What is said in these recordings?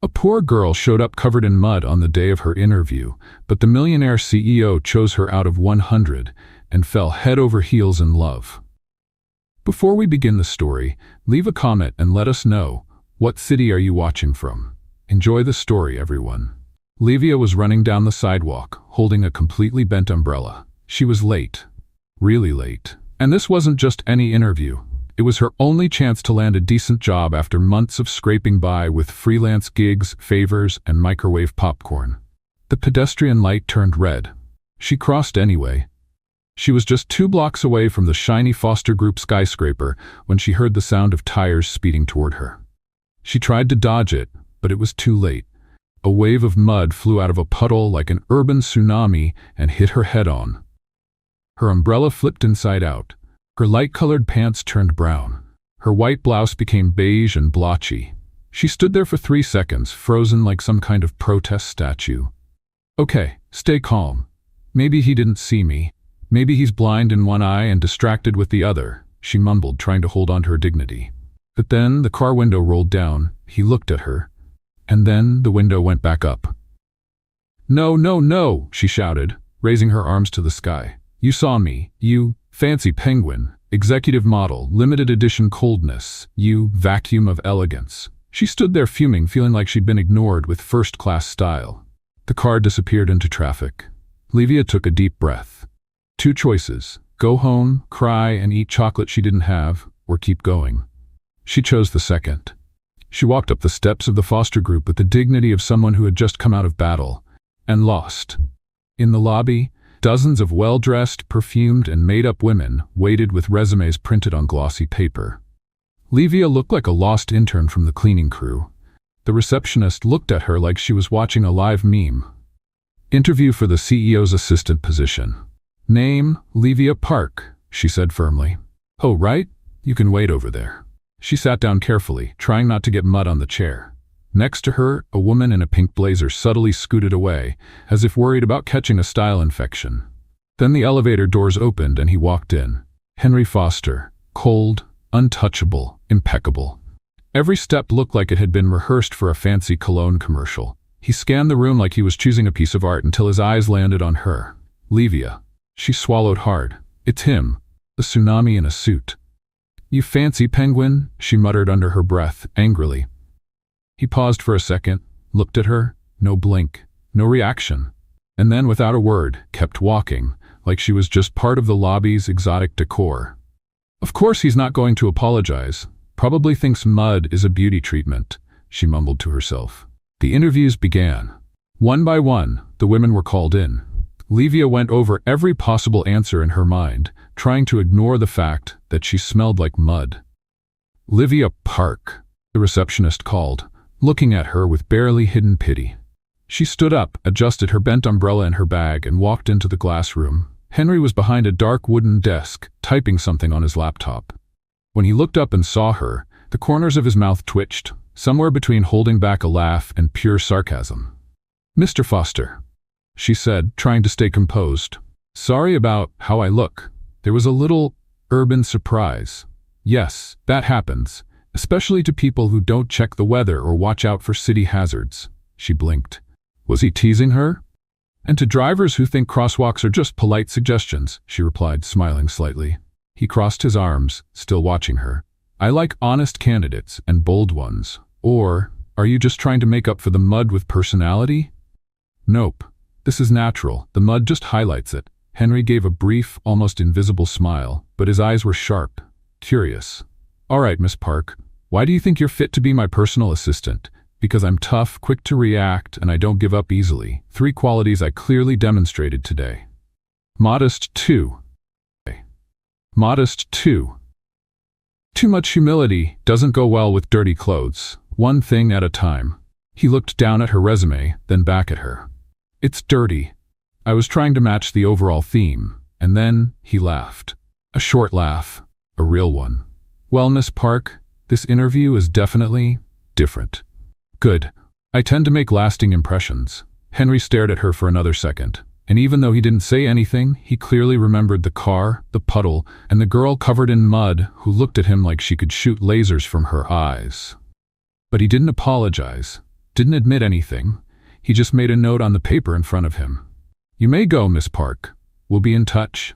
A poor girl showed up covered in mud on the day of her interview, but the Millionaire CEO chose her out of 100 and fell head over heels in love. Before we begin the story, leave a comment and let us know, what city are you watching from? Enjoy the story, everyone. Livia was running down the sidewalk, holding a completely bent umbrella. She was late. Really late. And this wasn't just any interview. It was her only chance to land a decent job after months of scraping by with freelance gigs, favors, and microwave popcorn. The pedestrian light turned red. She crossed anyway. She was just 2 blocks away from the shiny Foster Group skyscraper when she heard the sound of tires speeding toward her. She tried to dodge it, but it was too late. A wave of mud flew out of a puddle like an urban tsunami and hit her head-on. Her umbrella flipped inside out. Her light-colored pants turned brown. Her white blouse became beige and blotchy. She stood there for 3 seconds, frozen like some kind of protest statue. Okay, stay calm. Maybe he didn't see me. Maybe he's blind in one eye and distracted with the other, she mumbled, trying to hold on to her dignity. But then the car window rolled down. He looked at her. And then the window went back up. No, no, no, she shouted, raising her arms to the sky. You saw me, you fancy penguin, executive model, limited edition coldness, you vacuum of elegance. She stood there fuming, feeling like she'd been ignored with first-class style. The car disappeared into traffic. Livia took a deep breath. 2 choices: go home, cry, and eat chocolate she didn't have, or keep going. She chose the second. She walked up the steps of the Foster Group with the dignity of someone who had just come out of battle, and lost. In the lobby, dozens of well-dressed, perfumed, and made-up women waited with resumes printed on glossy paper. Livia looked like a lost intern from the cleaning crew. The receptionist looked at her like she was watching a live meme. Interview for the CEO's assistant position. Name, Livia Park, she said firmly. Oh, right? You can wait over there. She sat down carefully, trying not to get mud on the chair. Next to her, a woman in a pink blazer subtly scooted away, as if worried about catching a style infection. Then the elevator doors opened and he walked in. Henry Foster, cold, untouchable, impeccable. Every step looked like it had been rehearsed for a fancy cologne commercial. He scanned the room like he was choosing a piece of art until his eyes landed on her. Livia. She swallowed hard. It's him, the tsunami in a suit. You fancy penguin, she muttered under her breath, angrily. He paused for a second, looked at her, no blink, no reaction, and then without a word, kept walking, like she was just part of the lobby's exotic decor. Of course he's not going to apologize. Probably thinks mud is a beauty treatment, she mumbled to herself. The interviews began. One by one, the women were called in. Livia went over every possible answer in her mind, trying to ignore the fact that she smelled like mud. Livia Park, the receptionist called, looking at her with barely hidden pity. She stood up, adjusted her bent umbrella in her bag, and walked into the glass room. Henry was behind a dark wooden desk, typing something on his laptop. When he looked up and saw her, the corners of his mouth twitched, somewhere between holding back a laugh and pure sarcasm. Mr. Foster, she said, trying to stay composed. Sorry about how I look. There was a little urban surprise. Yes, that happens, especially to people who don't check the weather or watch out for city hazards. She blinked. Was he teasing her? And to drivers who think crosswalks are just polite suggestions, she replied, smiling slightly. He crossed his arms, still watching her. I like honest candidates and bold ones. Or, are you just trying to make up for the mud with personality? Nope. This is natural. The mud just highlights it. Henry gave a brief, almost invisible smile, but his eyes were sharp, curious. All right, Miss Park, why do you think you're fit to be my personal assistant? Because I'm tough, quick to react, and I don't give up easily. 3 qualities I clearly demonstrated today. Modest, too. Modest, too. Too much humility doesn't go well with dirty clothes. One thing at a time. He looked down at her resume, then back at her. It's dirty. I was trying to match the overall theme, and then he laughed. A short laugh, a real one. Well, Miss Park, this interview is definitely different. Good. I tend to make lasting impressions. Henry stared at her for another second, and even though he didn't say anything, he clearly remembered the car, the puddle, and the girl covered in mud who looked at him like she could shoot lasers from her eyes. But he didn't apologize. Didn't admit anything. He just made a note on the paper in front of him. "You may go, Miss Park. We'll be in touch."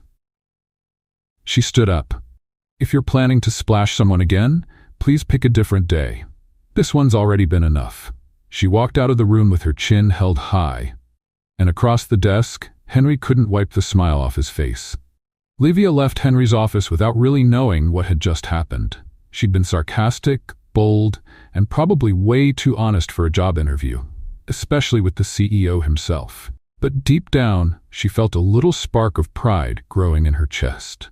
She stood up. "If you're planning to splash someone again, please pick a different day. This one's already been enough." She walked out of the room with her chin held high. And across the desk, Henry couldn't wipe the smile off his face. Livia left Henry's office without really knowing what had just happened. She'd been sarcastic, bold, and probably way too honest for a job interview, especially with the CEO himself. But deep down, she felt a little spark of pride growing in her chest.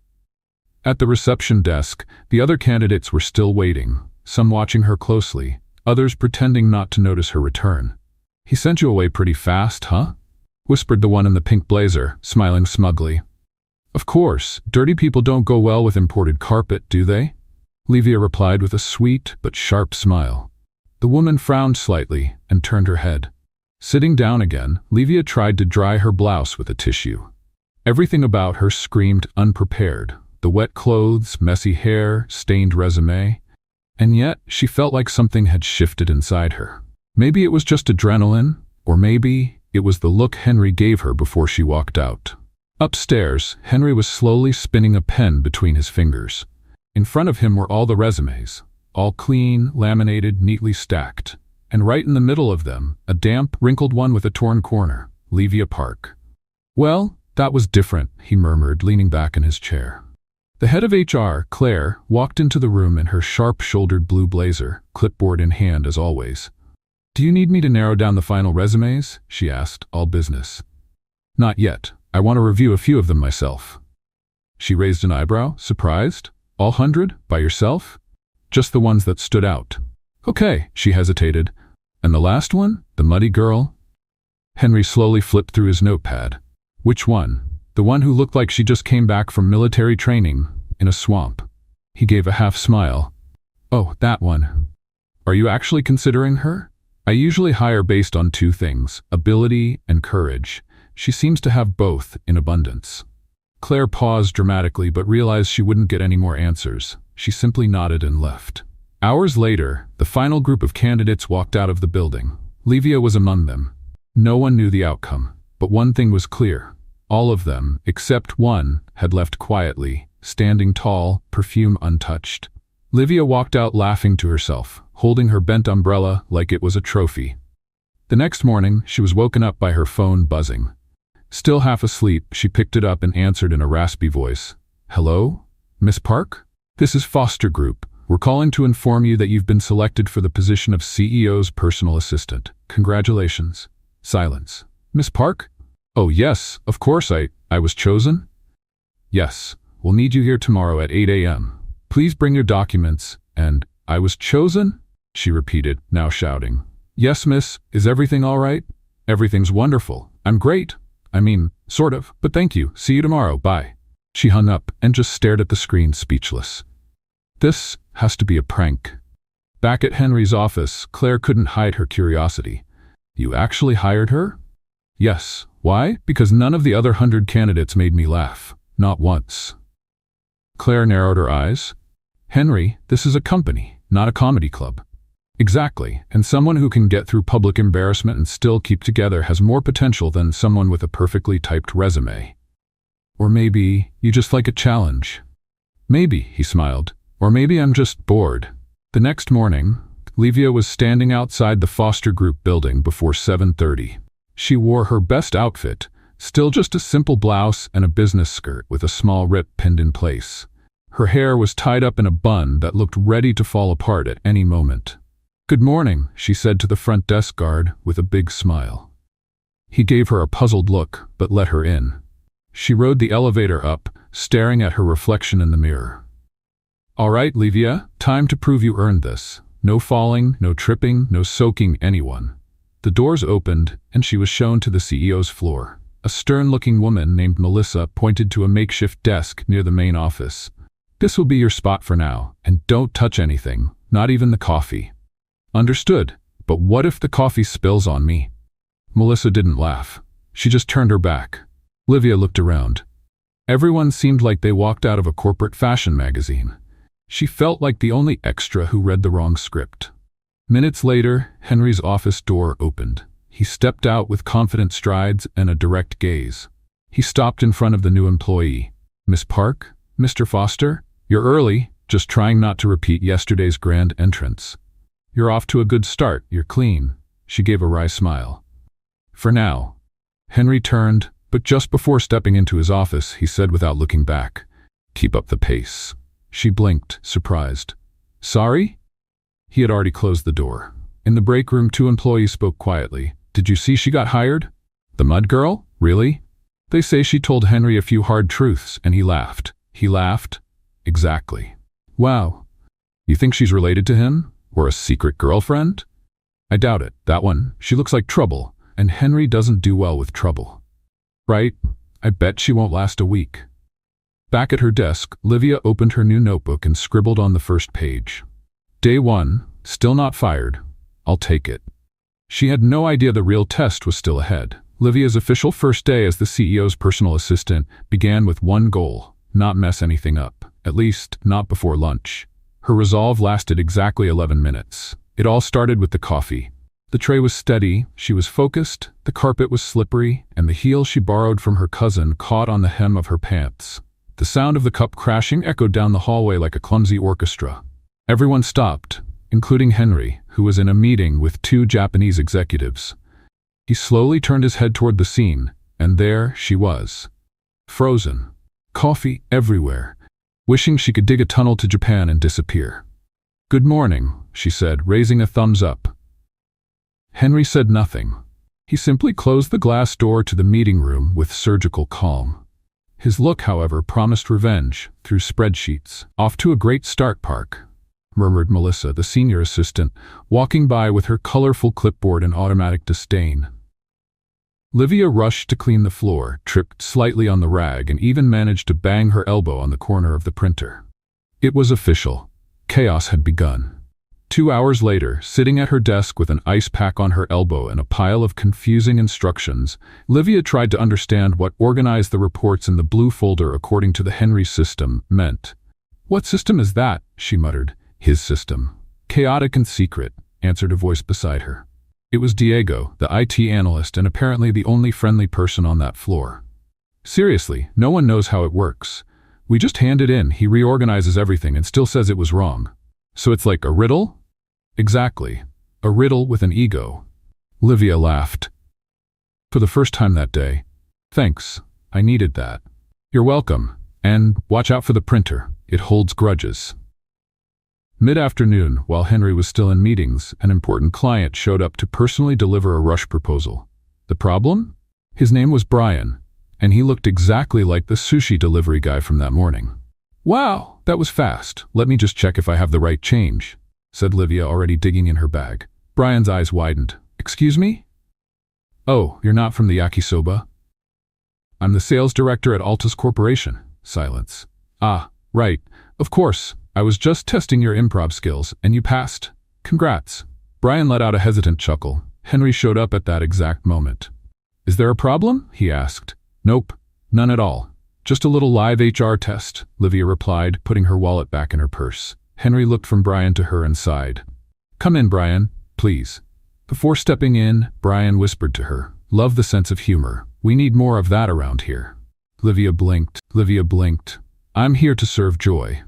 At the reception desk, the other candidates were still waiting, some watching her closely, others pretending not to notice her return. "He sent you away pretty fast, huh?" whispered the one in the pink blazer, smiling smugly. "Of course, dirty people don't go well with imported carpet, do they?" Livia replied with a sweet but sharp smile. The woman frowned slightly and turned her head. Sitting down again, Livia tried to dry her blouse with a tissue. Everything about her screamed unprepared. The wet clothes, messy hair, stained resume. And yet, she felt like something had shifted inside her. Maybe it was just adrenaline, or maybe it was the look Henry gave her before she walked out. Upstairs, Henry was slowly spinning a pen between his fingers. In front of him were all the resumes, all clean, laminated, neatly stacked. And right in the middle of them, a damp, wrinkled one with a torn corner, Livia Park. "Well, that was different," he murmured, leaning back in his chair. The head of HR, Claire, walked into the room in her sharp-shouldered blue blazer, clipboard in hand as always. "Do you need me to narrow down the final resumes?" she asked, all business. "Not yet. I want to review a few of them myself." She raised an eyebrow, surprised. "All 100? By yourself?" "Just the ones that stood out." "Okay," she hesitated. "And the last one? The muddy girl?" Henry slowly flipped through his notepad. "Which one?" "The one who looked like she just came back from military training in a swamp." He gave a half smile. "Oh, that one. Are you actually considering her?" "I usually hire based on two things, ability and courage. She seems to have both in abundance." Claire paused dramatically but realized she wouldn't get any more answers. She simply nodded and left. Hours later, the final group of candidates walked out of the building. Livia was among them. No one knew the outcome, but one thing was clear. All of them, except one, had left quietly, standing tall, perfume untouched. Livia walked out laughing to herself, holding her bent umbrella like it was a trophy. The next morning, she was woken up by her phone buzzing. Still half asleep, she picked it up and answered in a raspy voice. "Hello? Miss Park? This is Foster Group. We're calling to inform you that you've been selected for the position of CEO's personal assistant. Congratulations." Silence. "Miss Park?" "Oh yes, of course I was chosen?" "Yes, we'll need you here tomorrow at 8 a.m. Please bring your documents," and "I was chosen?" she repeated, now shouting. "Yes, miss, is everything all right?" "Everything's wonderful. I'm great. I mean, sort of, but thank you. See you tomorrow, bye." She hung up and just stared at the screen, speechless. This has to be a prank. Back at Henry's office, Claire couldn't hide her curiosity. "You actually hired her?" "Yes. Why? Because none of the other 100 candidates made me laugh. Not once." Claire narrowed her eyes. "Henry, this is a company, not a comedy club." "Exactly, and someone who can get through public embarrassment and still keep together has more potential than someone with a perfectly typed resume. Or maybe you just like a challenge." "Maybe," he smiled. "Or maybe I'm just bored." The next morning, Livia was standing outside the Foster Group building before 7:30. She wore her best outfit, still just a simple blouse and a business skirt with a small rip pinned in place. Her hair was tied up in a bun that looked ready to fall apart at any moment. "Good morning," she said to the front desk guard with a big smile. He gave her a puzzled look, but let her in. She rode the elevator up, staring at her reflection in the mirror. "All right, Livia, time to prove you earned this. No falling, no tripping, no soaking anyone." The doors opened, and she was shown to the CEO's floor. A stern-looking woman named Melissa pointed to a makeshift desk near the main office. "This will be your spot for now, and don't touch anything, not even the coffee." "Understood, but what if the coffee spills on me?" Melissa didn't laugh. She just turned her back. Livia looked around. Everyone seemed like they walked out of a corporate fashion magazine. She felt like the only extra who read the wrong script. Minutes later, Henry's office door opened. He stepped out with confident strides and a direct gaze. He stopped in front of the new employee. "Miss Park? Mr. Foster? You're early, just trying not to repeat yesterday's grand entrance. You're off to a good start, you're clean." She gave a wry smile. "For now." Henry turned, but just before stepping into his office, he said without looking back, "Keep up the pace." She blinked, surprised. "Sorry?" He had already closed the door. In the break room, two employees spoke quietly. "Did you see she got hired?" "The mud girl? Really?" They say she told Henry a few hard truths, and he laughed. He laughed? Exactly. "Wow. You think she's related to him? Or a secret girlfriend?" "I doubt it. That one, she looks like trouble, and Henry doesn't do well with trouble." "Right. I bet she won't last a week." Back at her desk, Livia opened her new notebook and scribbled on the first page. "Day 1, still not fired. I'll take it." She had no idea the real test was still ahead. Livia's official first day as the CEO's personal assistant began with one goal: not mess anything up, at least not before lunch. Her resolve lasted exactly 11 minutes. It all started with the coffee. The tray was steady, she was focused, the carpet was slippery, and the heel she borrowed from her cousin caught on the hem of her pants. The sound of the cup crashing echoed down the hallway like a clumsy orchestra. Everyone stopped, including Henry, who was in a meeting with two Japanese executives. He slowly turned his head toward the scene, and there she was. Frozen. Coffee everywhere. Wishing she could dig a tunnel to Japan and disappear. "Good morning," she said, raising a thumbs up. Henry said nothing. He simply closed the glass door to the meeting room with surgical calm. His look, however, promised revenge through spreadsheets. "Off to a great start, Park," murmured Melissa, the senior assistant, walking by with her colorful clipboard in automatic disdain. Livia rushed to clean the floor, tripped slightly on the rag, and even managed to bang her elbow on the corner of the printer. It was official. Chaos had begun. 2 hours later, sitting at her desk with an ice pack on her elbow and a pile of confusing instructions, Livia tried to understand what organized the reports in the blue folder according to the Henry system meant. "What system is that?" she muttered. "His system. Chaotic and secret," answered a voice beside her. It was Diego, the IT analyst, and apparently the only friendly person on that floor. "Seriously, no one knows how it works. We just hand it in, he reorganizes everything and still says it was wrong. So it's like a riddle?" "Exactly. A riddle with an ego." Livia laughed. For the first time that day. "Thanks. I needed that." "You're welcome. And watch out for the printer. It holds grudges." Mid-afternoon, while Henry was still in meetings, an important client showed up to personally deliver a rush proposal. The problem? His name was Brian, and he looked exactly like the sushi delivery guy from that morning. "Wow, that was fast. Let me just check if I have the right change," said Livia, already digging in her bag. Brian's eyes widened. "Excuse me? Oh, you're not from the yakisoba?" "I'm the sales director at Altus Corporation." Silence. "Ah, right. Of course. I was just testing your improv skills, and you passed. Congrats." Brian let out a hesitant chuckle. Henry showed up at that exact moment. "Is there a problem?" he asked. "Nope, none at all. Just a little live HR test," Livia replied, putting her wallet back in her purse. Henry looked from Brian to her and sighed. "Come in, Brian, please." Before stepping in, Brian whispered to her, "Love the sense of humor. We need more of that around here." Livia blinked. "I'm here to serve joy."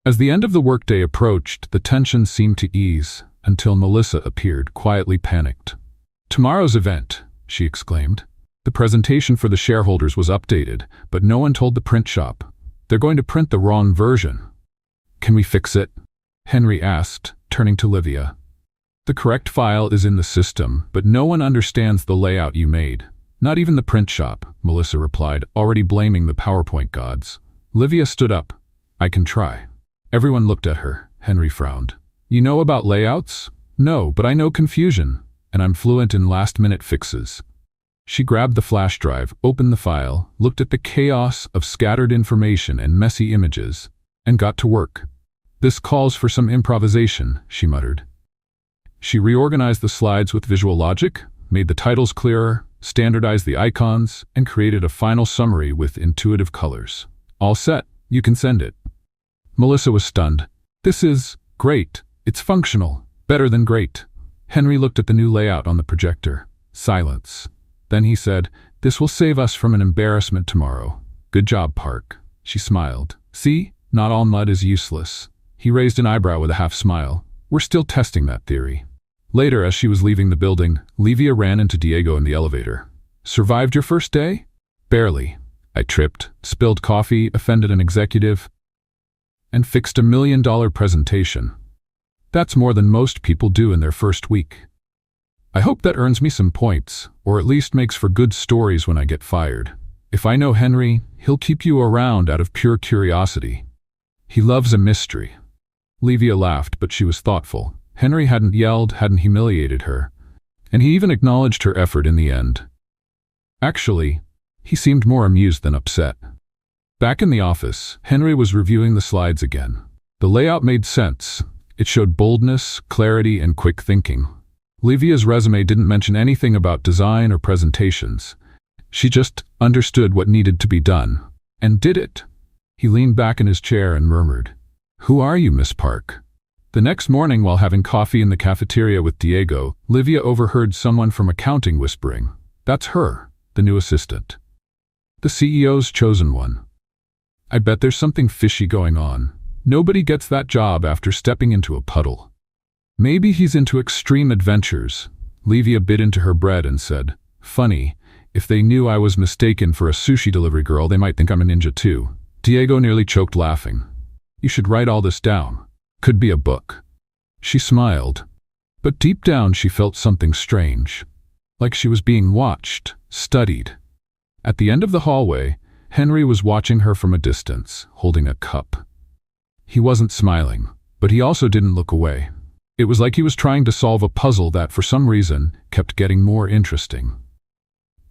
As the end of the workday approached, the tension seemed to ease, until Melissa appeared, quietly panicked. "Tomorrow's event," she exclaimed. The presentation for the shareholders was updated, but no one told the print shop. "They're going to print the wrong version." "Can we fix it?" Henry asked, turning to Livia. "The correct file is in the system, but no one understands the layout you made. Not even the print shop," Melissa replied, already blaming the PowerPoint gods. Livia stood up. "I can try." Everyone looked at her. Henry frowned. "You know about layouts?" "No, but I know confusion, and I'm fluent in last-minute fixes." She grabbed the flash drive, opened the file, looked at the chaos of scattered information and messy images, and got to work. "This calls for some improvisation," she muttered. She reorganized the slides with visual logic, made the titles clearer, standardized the icons, and created a final summary with intuitive colors. "All set. You can send it." Melissa was stunned. "This is great. It's functional. Better than great. Henry looked at the new layout on the projector. Silence. Then he said, "This will save us from an embarrassment tomorrow." "Good job, Park." She smiled. "See, not all mud is useless." He raised an eyebrow with a half smile. "We're still testing that theory." Later, as she was leaving the building, Livia ran into Diego in the elevator. "Survived your first day?" "Barely. I tripped, spilled coffee, offended an executive, and fixed $1 million presentation. That's more than most people do in their first week. I hope that earns me some points, or at least makes for good stories when I get fired. If I know Henry, he'll keep you around out of pure curiosity. He loves a mystery." Livia laughed, but she was thoughtful. Henry hadn't yelled, hadn't humiliated her, and he even acknowledged her effort in the end. Actually, he seemed more amused than upset. Back in the office, Henry was reviewing the slides again. The layout made sense. It showed boldness, clarity, and quick thinking. Livia's resume didn't mention anything about design or presentations. She just understood what needed to be done, and did it. He leaned back in his chair and murmured, "Who are you, Miss Park?" The next morning, while having coffee in the cafeteria with Diego, Livia overheard someone from accounting whispering, "That's her, the new assistant. The CEO's chosen one. I bet there's something fishy going on. Nobody gets that job after stepping into a puddle. Maybe he's into extreme adventures." Livia bit into her bread and said, "Funny, if they knew I was mistaken for a sushi delivery girl, they might think I'm a ninja too." Diego nearly choked laughing. "You should write all this down. Could be a book." She smiled, but deep down she felt something strange, like she was being watched, studied. At the end of the hallway, Henry was watching her from a distance, holding a cup. He wasn't smiling, but he also didn't look away. It was like he was trying to solve a puzzle that, for some reason, kept getting more interesting.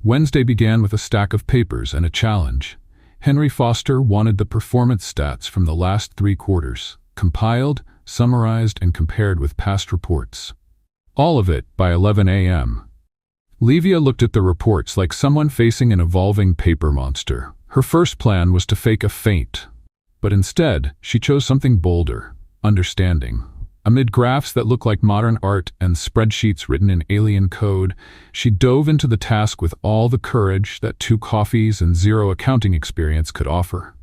Wednesday began with a stack of papers and a challenge. Henry Foster wanted the performance stats from the last 3 quarters, compiled, summarized, and compared with past reports. All of it by 11 a.m. Livia looked at the reports like someone facing an evolving paper monster. Her first plan was to fake a faint, but instead, she chose something bolder, understanding. Amid graphs that looked like modern art and spreadsheets written in alien code, she dove into the task with all the courage that 2 coffees and 0 accounting experience could offer.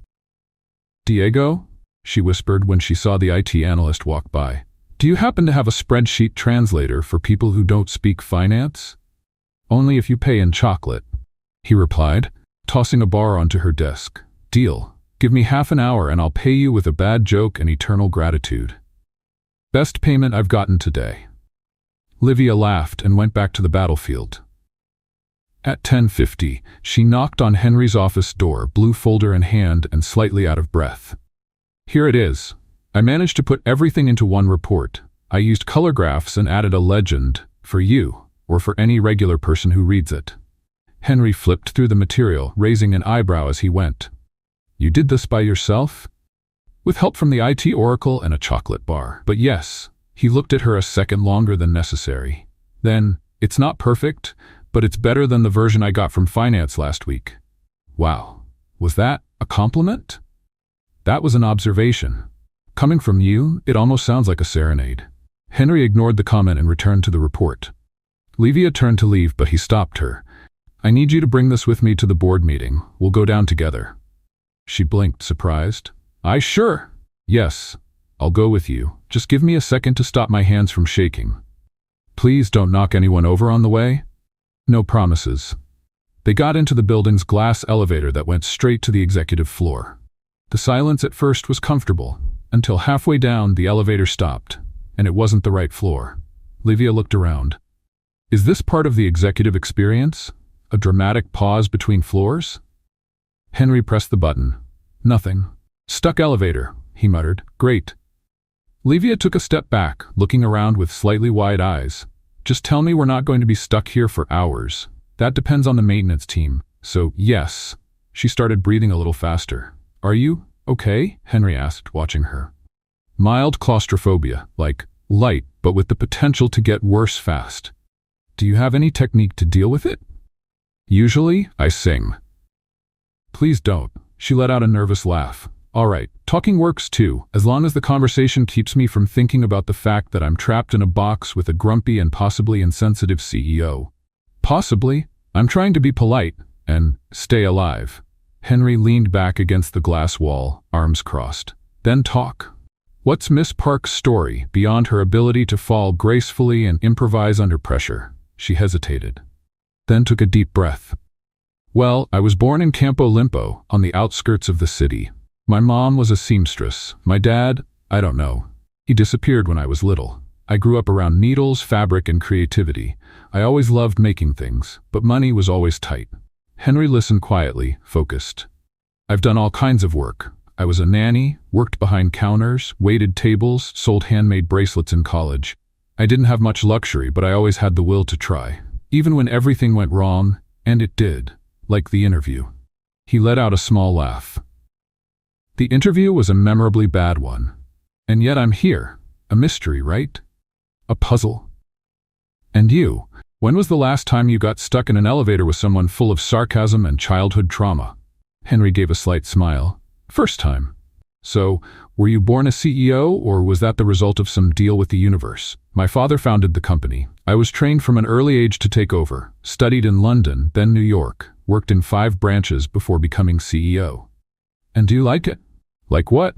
"Diego?" she whispered when she saw the IT analyst walk by. "Do you happen to have a spreadsheet translator for people who don't speak finance?" "Only if you pay in chocolate," he replied, tossing a bar onto her desk. "Deal. Give me half an hour and I'll pay you with a bad joke and eternal gratitude. Best payment I've gotten today." Livia laughed and went back to the battlefield. At 10:50, she knocked on Henry's office door, blue folder in hand and slightly out of breath. "Here it is. I managed to put everything into one report. I used color graphs and added a legend, for you, or for any regular person who reads it." Henry flipped through the material, raising an eyebrow as he went. "You did this by yourself?" "With help from the IT oracle and a chocolate bar. But yes." He looked at her a second longer than necessary. Then, "It's not perfect, but it's better than the version I got from finance last week." "Wow. Was that a compliment?" "That was an observation. Coming from you, it almost sounds like a serenade." Henry ignored the comment and returned to the report. Livia turned to leave, but he stopped her. "I need you to bring this with me to the board meeting. We'll go down together." She blinked, surprised. Sure. "Yes, I'll go with you. Just give me a second to stop my hands from shaking. Please don't knock anyone over on the way." "No promises." They got into the building's glass elevator that went straight to the executive floor. The silence at first was comfortable, until halfway down the elevator stopped, and it wasn't the right floor. Livia looked around. Is this part of the executive experience? A dramatic pause between floors? Henry pressed the button. Nothing. "Stuck elevator," he muttered. "Great." Livia took a step back, looking around with slightly wide eyes. "Just tell me we're not going to be stuck here for hours. That depends on the maintenance team. So, yes." She started breathing a little faster. "Are you okay?" Henry asked, watching her. "Mild claustrophobia, like light, but with the potential to get worse fast." "Do you have any technique to deal with it?" "Usually, I sing." "Please don't." She let out a nervous laugh. All right, talking works too, as long as the conversation keeps me from thinking about the fact that I'm trapped in a box with a grumpy and possibly insensitive CEO. Possibly. I'm trying to be polite and stay alive. Henry leaned back against the glass wall, arms crossed. Then talk. What's Miss Park's story beyond her ability to fall gracefully and improvise under pressure? She hesitated, then took a deep breath. Well, I was born in Campo Limpo, on the outskirts of the city. My mom was a seamstress. My dad, I don't know. He disappeared when I was little. I grew up around needles, fabric, and creativity. I always loved making things, but money was always tight. Henry listened quietly, focused. I've done all kinds of work. I was a nanny, worked behind counters, waited tables, sold handmade bracelets in college. I didn't have much luxury, but I always had the will to try. Even when everything went wrong, and it did, like the interview. He let out a small laugh. The interview was a memorably bad one. And yet I'm here. A mystery, right? A puzzle. And you, when was the last time you got stuck in an elevator with someone full of sarcasm and childhood trauma? Henry gave a slight smile. First time. So, were you born a CEO, or was that the result of some deal with the universe? My father founded the company. I was trained from an early age to take over, studied in London, then New York, worked in 5 branches before becoming CEO. And do you like it? Like what?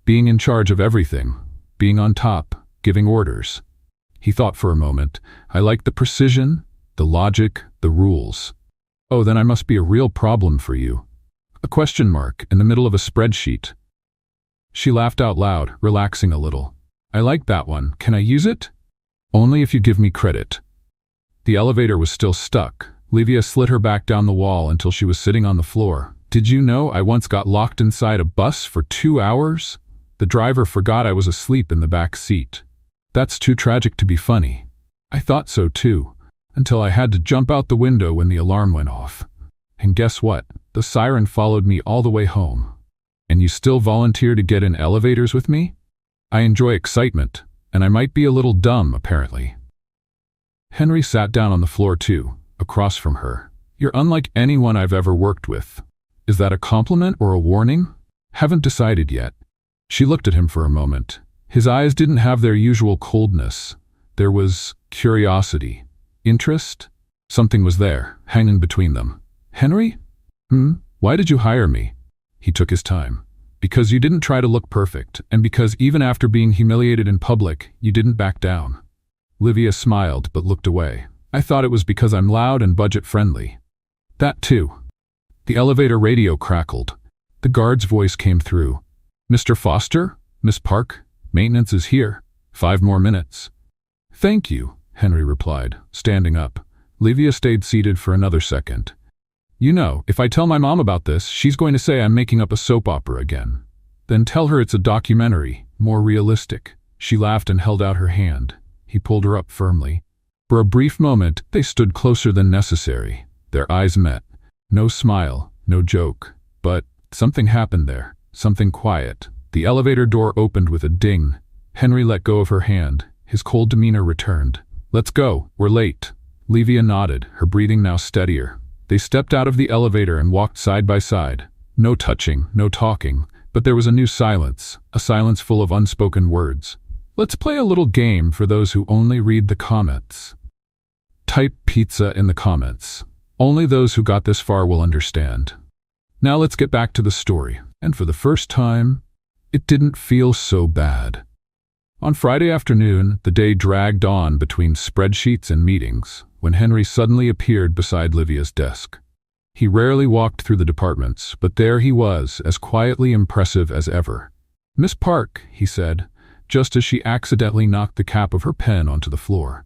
Being in charge of everything. Being on top. Giving orders. He thought for a moment. I like the precision, the logic, the rules. Oh, then I must be a real problem for you. A question mark in the middle of a spreadsheet. She laughed out loud, relaxing a little. I like that one. Can I use it? Only if you give me credit. The elevator was still stuck. Livia slid her back down the wall until she was sitting on the floor. Did you know I once got locked inside a bus for 2 hours? The driver forgot I was asleep in the back seat. That's too tragic to be funny. I thought so too, until I had to jump out the window when the alarm went off. And guess what? The siren followed me all the way home. And you still volunteer to get in elevators with me? I enjoy excitement, and I might be a little dumb, apparently. Henry sat down on the floor too, across from her. You're unlike anyone I've ever worked with. Is that a compliment or a warning? Haven't decided yet. She looked at him for a moment. His eyes didn't have their usual coldness. There was curiosity, interest. Something was there, hanging between them. Henry? Why did you hire me? He took his time. Because you didn't try to look perfect, and because even after being humiliated in public, you didn't back down. Livia smiled but looked away. I thought it was because I'm loud and budget-friendly. That too. The elevator radio crackled. The guard's voice came through. Mr. Foster? Miss Park? Maintenance is here. 5 more minutes. Thank you, Henry replied, standing up. Livia stayed seated for another second. You know, if I tell my mom about this, she's going to say I'm making up a soap opera again. Then tell her it's a documentary, more realistic. She laughed and held out her hand. He pulled her up firmly. For a brief moment, they stood closer than necessary. Their eyes met. No smile, no joke. But something happened there, something quiet. The elevator door opened with a ding. Henry let go of her hand. His cold demeanor returned. Let's go, we're late. Livia nodded, her breathing now steadier. They stepped out of the elevator and walked side by side. No touching, no talking, but there was a new silence, a silence full of unspoken words. Let's play a little game for those who only read the comments. Type pizza in the comments. Only those who got this far will understand. Now let's get back to the story. And for the first time, it didn't feel so bad. On Friday afternoon, the day dragged on between spreadsheets and meetings, when Henry suddenly appeared beside Livia's desk. He rarely walked through the departments, but there he was, as quietly impressive as ever. Miss Park, he said, just as she accidentally knocked the cap of her pen onto the floor.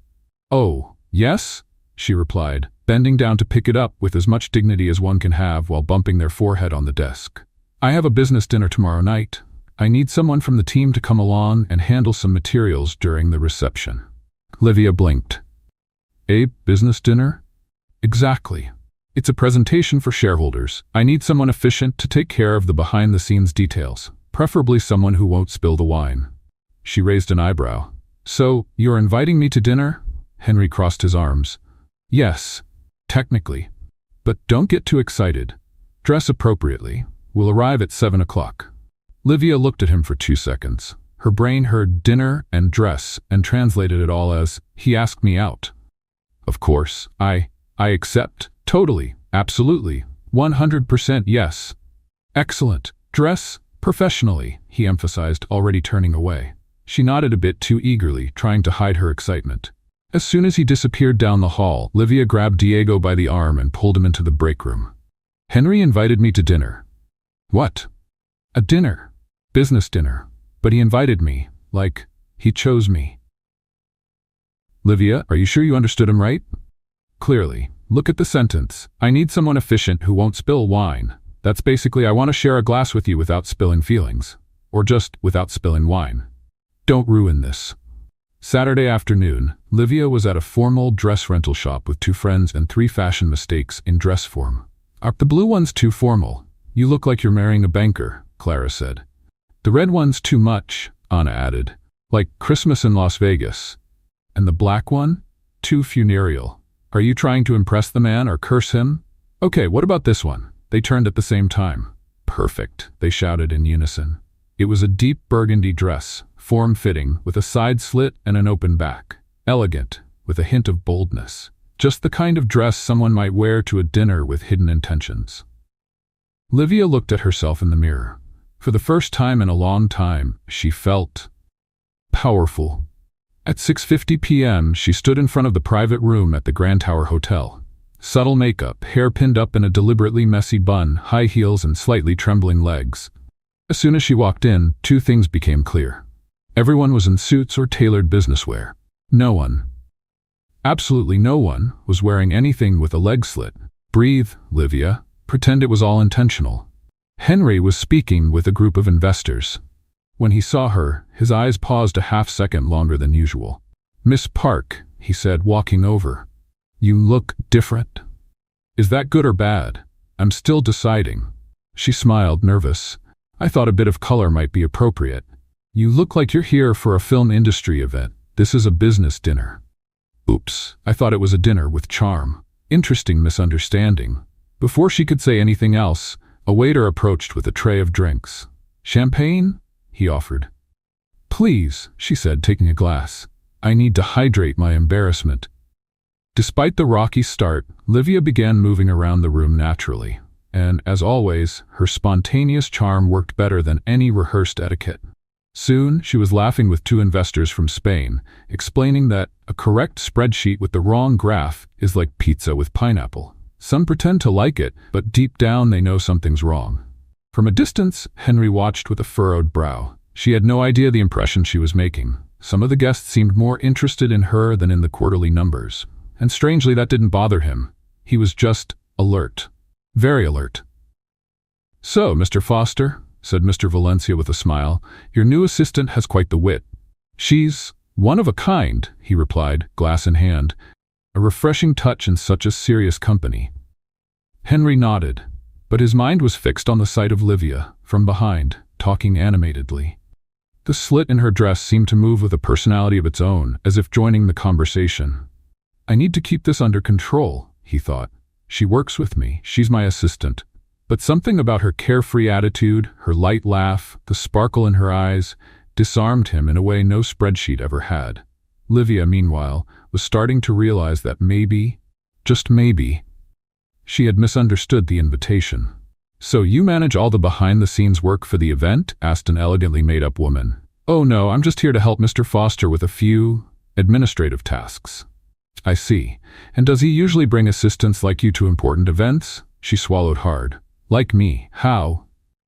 Oh, yes? She replied, bending down to pick it up with as much dignity as one can have while bumping their forehead on the desk. I have a business dinner tomorrow night. I need someone from the team to come along and handle some materials during the reception. Livia blinked. A business dinner? Exactly. It's a presentation for shareholders. I need someone efficient to take care of the behind-the-scenes details, preferably someone who won't spill the wine. She raised an eyebrow. So, you're inviting me to dinner? Henry crossed his arms. Yes, technically. But don't get too excited. Dress appropriately. We'll arrive at 7 o'clock. Livia looked at him for 2 seconds. Her brain heard dinner and dress and translated it all as, he asked me out. Of course, I accept. Totally, absolutely, 100% yes. Excellent. Dress professionally, he emphasized, already turning away. She nodded a bit too eagerly, trying to hide her excitement. As soon as he disappeared down the hall, Livia grabbed Diego by the arm and pulled him into the break room. Henry invited me to dinner. What? A dinner. Business dinner. But he invited me, like, he chose me. Livia, are you sure you understood him right? Clearly. Look at the sentence. I need someone efficient who won't spill wine. That's basically, I want to share a glass with you without spilling feelings. Or just without spilling wine. Don't ruin this. Saturday afternoon, Livia was at a formal dress rental shop with 2 friends and 3 fashion mistakes in dress form. The blue one's too formal. You look like you're marrying a banker, Clara said. The red one's too much, Anna added. Like Christmas in Las Vegas. And the black one? Too funereal. Are you trying to impress the man or curse him? Okay, what about this one? They turned at the same time. Perfect, they shouted in unison. It was a deep burgundy dress, form-fitting, with a side slit and an open back. Elegant, with a hint of boldness. Just the kind of dress someone might wear to a dinner with hidden intentions. Livia looked at herself in the mirror. For the first time in a long time, she felt powerful. At 6:50 p.m., she stood in front of the private room at the Grand Tower Hotel. Subtle makeup, hair pinned up in a deliberately messy bun, high heels and slightly trembling legs. As soon as she walked in, 2 things became clear. Everyone was in suits or tailored business wear. No one, absolutely no one, was wearing anything with a leg slit. Breathe, Livia. Pretend it was all intentional. Henry was speaking with a group of investors. When he saw her, his eyes paused a half-second longer than usual. Miss Park, he said, walking over. You look different. Is that good or bad? I'm still deciding. She smiled, nervous. I thought a bit of color might be appropriate. You look like you're here for a film industry event. This is a business dinner. Oops, I thought it was a dinner with charm. Interesting misunderstanding. Before she could say anything else, a waiter approached with a tray of drinks. Champagne? He offered. Please, she said, taking a glass. I need to hydrate my embarrassment. Despite the rocky start, Livia began moving around the room naturally, and, as always, her spontaneous charm worked better than any rehearsed etiquette. Soon, she was laughing with 2 investors from Spain, explaining that a correct spreadsheet with the wrong graph is like pizza with pineapple. Some pretend to like it, but deep down they know something's wrong. From a distance, Henry watched with a furrowed brow. She had no idea the impression she was making. Some of the guests seemed more interested in her than in the quarterly numbers. And strangely, that didn't bother him. He was just alert. Very alert. So, Mr. Foster, said Mr. Valencia with a smile, your new assistant has quite the wit. She's one of a kind, he replied, glass in hand. A refreshing touch in such a serious company. Henry nodded, but his mind was fixed on the sight of Livia, from behind, talking animatedly. The slit in her dress seemed to move with a personality of its own, as if joining the conversation. I need to keep this under control, he thought. She works with me, she's my assistant. But something about her carefree attitude, her light laugh, the sparkle in her eyes, disarmed him in a way no spreadsheet ever had. Livia, meanwhile, was starting to realize that maybe, just maybe, she had misunderstood the invitation. So you manage all the behind-the-scenes work for the event? Asked an elegantly made-up woman. Oh no, I'm just here to help Mr. Foster with a few administrative tasks. I see. And does he usually bring assistants like you to important events? She swallowed hard. Like me. How?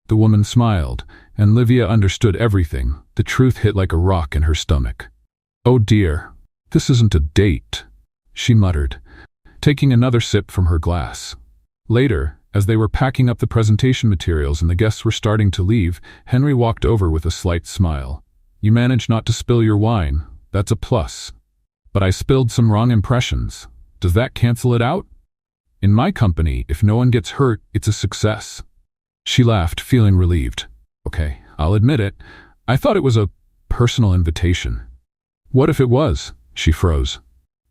The woman smiled, and Livia understood everything. The truth hit like a rock in her stomach. Oh dear, this isn't a date, she muttered, taking another sip from her glass. Later, as they were packing up the presentation materials and the guests were starting to leave, Henry walked over with a slight smile. You managed not to spill your wine. That's a plus. But I spilled some wrong impressions. Does that cancel it out? In my company, if no one gets hurt, it's a success. She laughed, feeling relieved. Okay, I'll admit it. I thought it was a personal invitation. What if it was? She froze.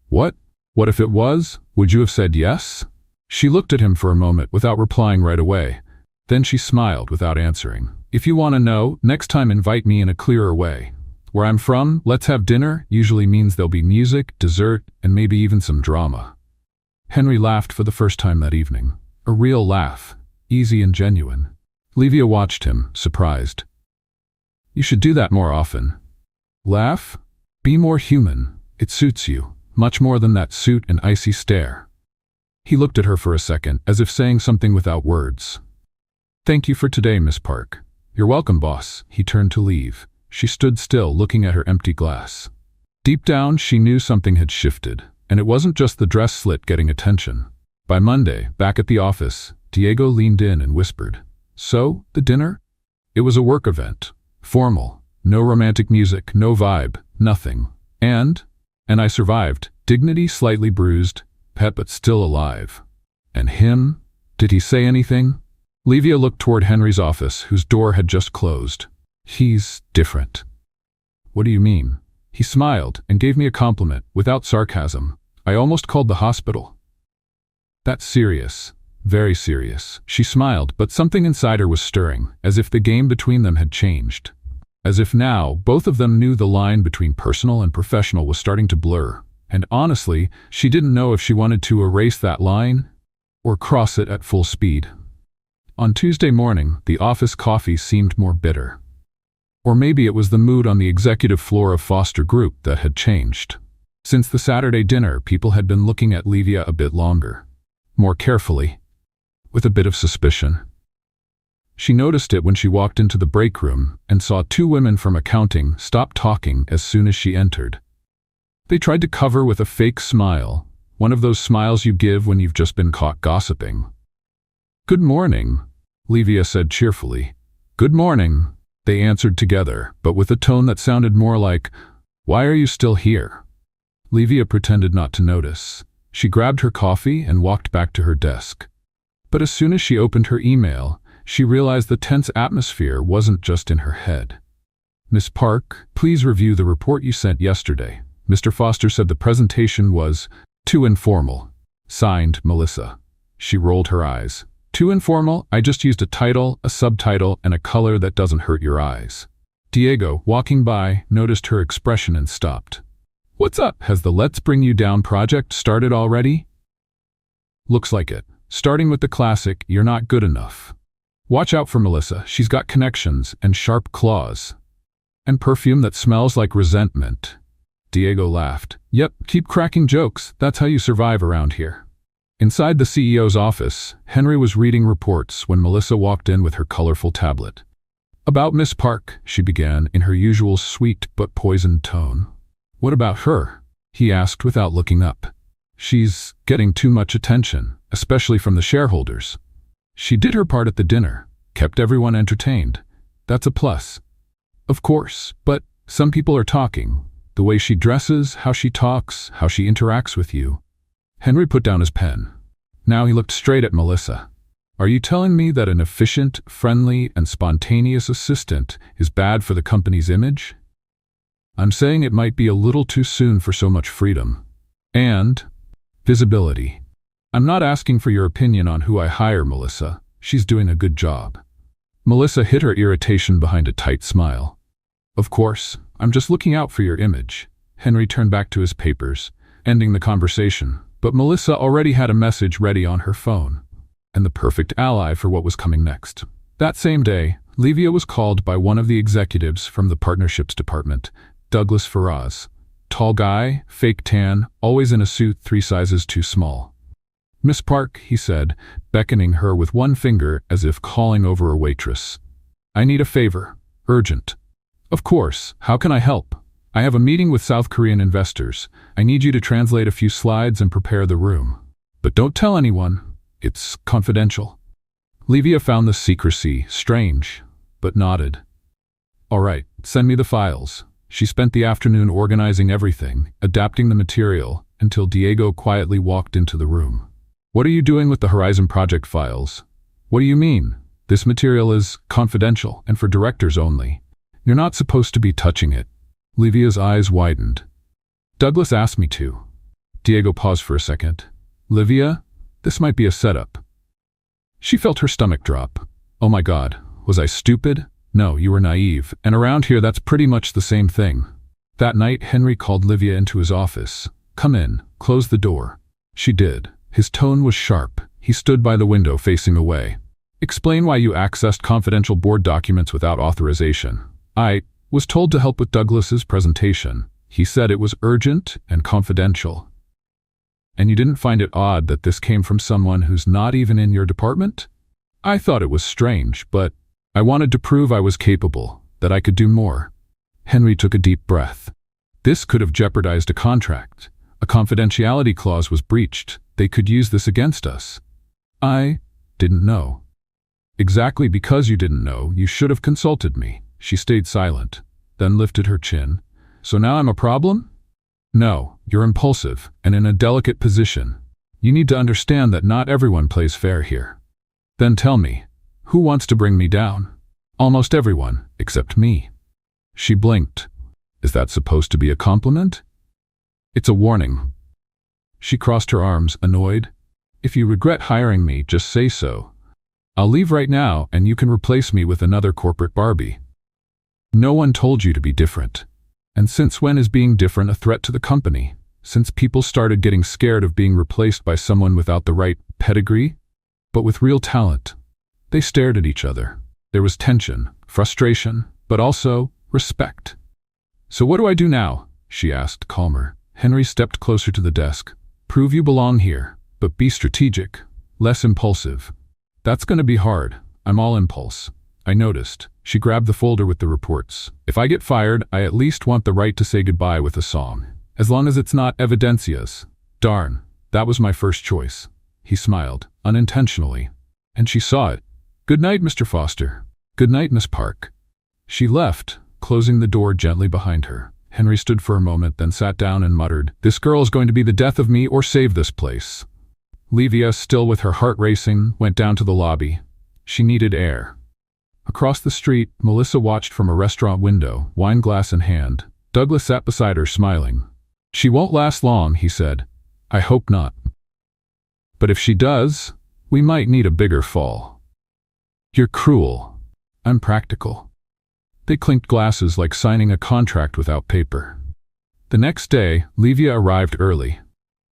What? What if it was? Would you have said yes? She looked at him for a moment without replying right away. Then she smiled without answering. If you want to know, next time invite me in a clearer way. Where I'm from, let's have dinner usually means there'll be music, dessert, and maybe even some drama. Henry laughed for the first time that evening. A real laugh, easy and genuine. Livia watched him, surprised. You should do that more often. Laugh? Be more human. It suits you, much more than that suit and icy stare. He looked at her for a second, as if saying something without words. Thank you for today, Miss Park. You're welcome, boss. He turned to leave. She stood still, looking at her empty glass. Deep down, she knew something had shifted, and it wasn't just the dress slit getting attention. By Monday, back at the office, Diego leaned in and whispered, "So, the dinner?" It was a work event. Formal. No romantic music, no vibe, nothing. And I survived. Dignity slightly bruised, pet but still alive. And him? Did he say anything? Livia looked toward Henry's office, whose door had just closed. He's different. What do you mean? He smiled and gave me a compliment, without sarcasm. I almost called the hospital. That's serious. Very serious. She smiled, but something inside her was stirring, as if the game between them had changed. As if now, both of them knew the line between personal and professional was starting to blur. And honestly, she didn't know if she wanted to erase that line or cross it at full speed. On Tuesday morning, the office coffee seemed more bitter. Or maybe it was the mood on the executive floor of Foster Group that had changed. Since the Saturday dinner, people had been looking at Livia a bit longer, more carefully, with a bit of suspicion. She noticed it when she walked into the break room and saw two women from accounting stop talking as soon as she entered. They tried to cover with a fake smile, one of those smiles you give when you've just been caught gossiping. "Good morning," Livia said cheerfully. "Good morning," they answered together, but with a tone that sounded more like, "Why are you still here?" Livia pretended not to notice. She grabbed her coffee and walked back to her desk. But as soon as she opened her email, she realized the tense atmosphere wasn't just in her head. "Miss Park, please review the report you sent yesterday. Mr. Foster said the presentation was too informal. Signed, Melissa." She rolled her eyes. "Too informal? I just used a title, a subtitle, and a color that doesn't hurt your eyes." Diego, walking by, noticed her expression and stopped. "What's up? Has the Let's Bring You Down project started already?" "Looks like it. Starting with the classic, 'You're not good enough.' Watch out for Melissa. She's got connections and sharp claws. And perfume that smells like resentment." Diego laughed. "Yep, keep cracking jokes. That's how you survive around here." Inside the CEO's office, Henry was reading reports when Melissa walked in with her colorful tablet. "About Miss Park," she began in her usual sweet but poisoned tone. "What about her?" he asked without looking up. "She's getting too much attention, especially from the shareholders. She did her part at the dinner, kept everyone entertained. That's a plus. Of course, but some people are talking. The way she dresses, how she talks, how she interacts with you." Henry put down his pen. Now he looked straight at Melissa. "Are you telling me that an efficient, friendly, and spontaneous assistant is bad for the company's image?" "I'm saying it might be a little too soon for so much freedom. And visibility. I'm not asking for your opinion on who I hire, Melissa. She's doing a good job." Melissa hid her irritation behind a tight smile. "Of course, I'm just looking out for your image." Henry turned back to his papers, ending the conversation. But Melissa already had a message ready on her phone, and the perfect ally for what was coming next. That same day, Livia was called by one of the executives from the partnerships department, Douglas Faraz. Tall guy, fake tan, always in a suit 3 sizes too small. "Miss Park," he said, beckoning her with one finger as if calling over a waitress. "I need a favor. Urgent." "Of course. How can I help?" "I have a meeting with South Korean investors. I need you to translate a few slides and prepare the room. But don't tell anyone. It's confidential." Livia found the secrecy strange, but nodded. "All right, send me the files." She spent the afternoon organizing everything, adapting the material, until Diego quietly walked into the room. "What are you doing with the Horizon Project files?" "What do you mean? This material is confidential and for directors only. You're not supposed to be touching it." Livia's eyes widened. "Douglas asked me to." Diego paused for a second. "Livia, this might be a setup." She felt her stomach drop. Oh my God, was I stupid? No, you were naive, and around here that's pretty much the same thing. That night, Henry called Livia into his office. Come in, close the door. She did. His tone was sharp. He stood by the window facing away. Explain why you accessed confidential board documents without authorization. I was told to help with Douglas's presentation. He said it was urgent and confidential. And you didn't find it odd that this came from someone who's not even in your department? I thought it was strange, but I wanted to prove I was capable, that I could do more. Henry took a deep breath. This could have jeopardized a contract. A confidentiality clause was breached. They could use this against us. I didn't know. Exactly because you didn't know, you should have consulted me. She stayed silent, then lifted her chin. So now I'm a problem? No, you're impulsive and in a delicate position. You need to understand that not everyone plays fair here. Then tell me, who wants to bring me down? Almost everyone, except me. She blinked. Is that supposed to be a compliment? It's a warning. She crossed her arms, annoyed. If you regret hiring me, just say so. I'll leave right now and you can replace me with another corporate Barbie. No one told you to be different. And since when is being different a threat to the company? Since people started getting scared of being replaced by someone without the right pedigree, but with real talent. They stared at each other. There was tension, frustration, but also respect. So what do I do now? She asked, calmer. Henry stepped closer to the desk. Prove you belong here, but be strategic, less impulsive. That's going to be hard. I'm all impulse. I noticed. She grabbed the folder with the reports. If I get fired, I at least want the right to say goodbye with a song. As long as it's not Evidencia's. Darn, that was my first choice. He smiled, unintentionally. And she saw it. Good night, Mr. Foster. Good night, Miss Park. She left, closing the door gently behind her. Henry stood for a moment, then sat down and muttered, This girl is going to be the death of me or save this place. Livia, still with her heart racing, went down to the lobby. She needed air. Across the street, Melissa watched from a restaurant window, wine glass in hand. Douglas sat beside her, smiling. She won't last long, he said. I hope not. But if she does, we might need a bigger fall. You're cruel. I'm practical. They clinked glasses like signing a contract without paper. The next day, Livia arrived early.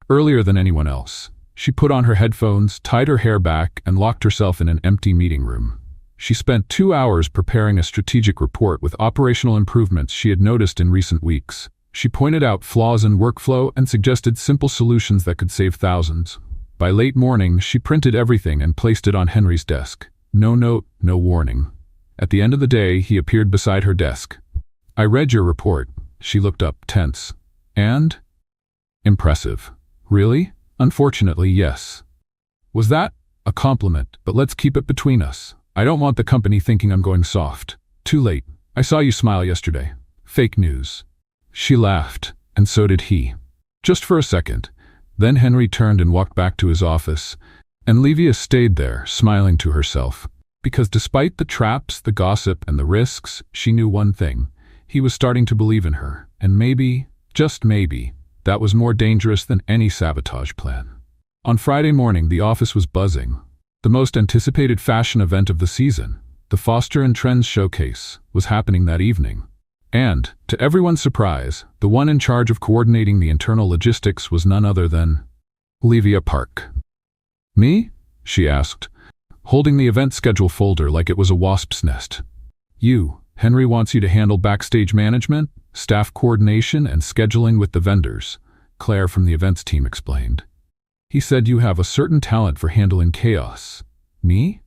Earlier than anyone else. She put on her headphones, tied her hair back, and locked herself in an empty meeting room. She spent 2 hours preparing a strategic report with operational improvements she had noticed in recent weeks. She pointed out flaws in workflow and suggested simple solutions that could save thousands. By late morning, she printed everything and placed it on Henry's desk. No note, no warning. At the end of the day, he appeared beside her desk. I read your report. She looked up, tense. And? Impressive. Really? Unfortunately, yes. Was that? A compliment, but let's keep it between us. I don't want the company thinking I'm going soft. Too late. I saw you smile yesterday. Fake news. She laughed, and so did he. Just for a second. Then Henry turned and walked back to his office, and Livia stayed there, smiling to herself. Because despite the traps, the gossip, and the risks, she knew one thing. He was starting to believe in her, and maybe, just maybe, that was more dangerous than any sabotage plan. On Friday morning, the office was buzzing. The most anticipated fashion event of the season, the Foster and Trends Showcase, was happening that evening. And, to everyone's surprise, the one in charge of coordinating the internal logistics was none other than Livia Park. Me? She asked, holding the event schedule folder like it was a wasp's nest. You, Henry wants you to handle backstage management, staff coordination, and scheduling with the vendors, Claire from the events team explained. He said you have a certain talent for handling chaos. Me?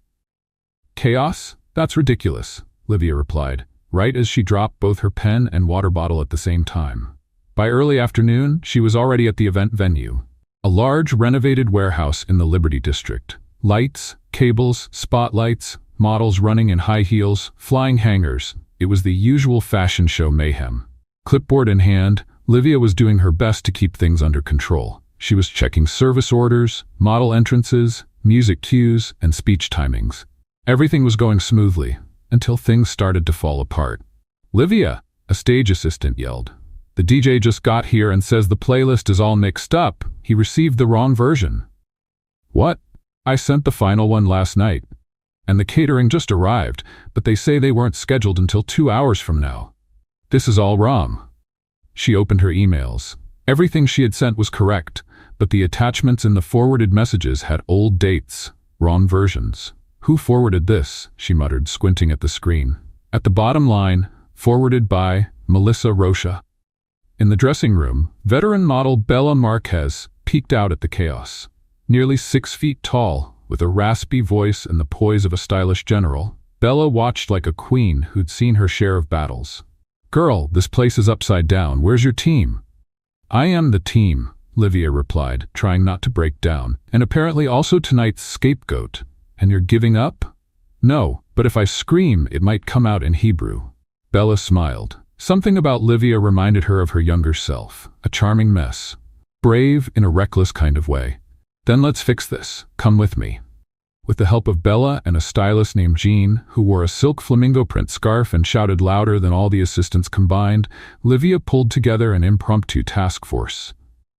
Chaos? That's ridiculous, Livia replied, right as she dropped both her pen and water bottle at the same time. By early afternoon, she was already at the event venue, a large renovated warehouse in the Liberty District. Lights, cables, spotlights, models running in high heels, flying hangers. It was the usual fashion show mayhem. Clipboard in hand, Livia was doing her best to keep things under control. She was checking service orders, model entrances, music cues, and speech timings. Everything was going smoothly, until things started to fall apart. Livia, a stage assistant yelled. The DJ just got here and says the playlist is all mixed up. He received the wrong version. What? I sent the final one last night. And the catering just arrived, but they say they weren't scheduled until 2 hours from now. This is all wrong. She opened her emails. Everything she had sent was correct, but the attachments in the forwarded messages had old dates, wrong versions. Who forwarded this? She muttered, squinting at the screen. At the bottom line, forwarded by Melissa Rocha. In the dressing room, veteran model Bella Marquez peeked out at the chaos. Nearly 6 feet tall, with a raspy voice and the poise of a stylish general, Bella watched like a queen who'd seen her share of battles. "Girl, this place is upside down. Where's your team?" "I am the team," Livia replied, trying not to break down, "and apparently also tonight's scapegoat. And you're giving up?" "No, but if I scream, it might come out in Hebrew." Bella smiled. Something about Livia reminded her of her younger self, a charming mess. Brave in a reckless kind of way. "Then let's fix this. Come with me." With the help of Bella and a stylist named Jean, who wore a silk flamingo print scarf and shouted louder than all the assistants combined, Livia pulled together an impromptu task force.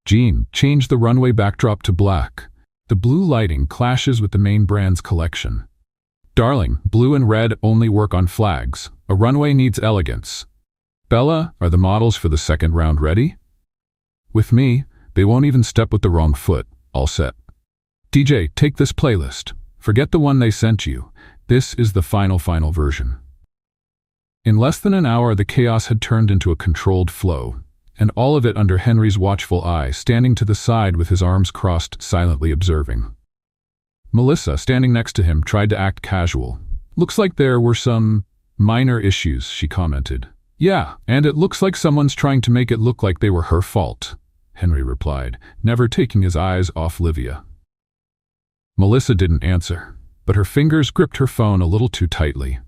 Jean changed the runway backdrop to black. The blue lighting clashes with the main brand's collection. "Darling, blue and red only work on flags. A runway needs elegance." "Bella, are the models for the second round ready?" "With me, they won't even step with the wrong foot. All set." "DJ, take this playlist. Forget the one they sent you. This is the final version." In less than an hour, the chaos had turned into a controlled flow, and all of it under Henry's watchful eye, standing to the side with his arms crossed, silently observing. Melissa, standing next to him, tried to act casual. "Looks like there were some minor issues," she commented. "Yeah, and it looks like someone's trying to make it look like they were her fault," Henry replied, never taking his eyes off Livia. Melissa didn't answer, but her fingers gripped her phone a little too tightly.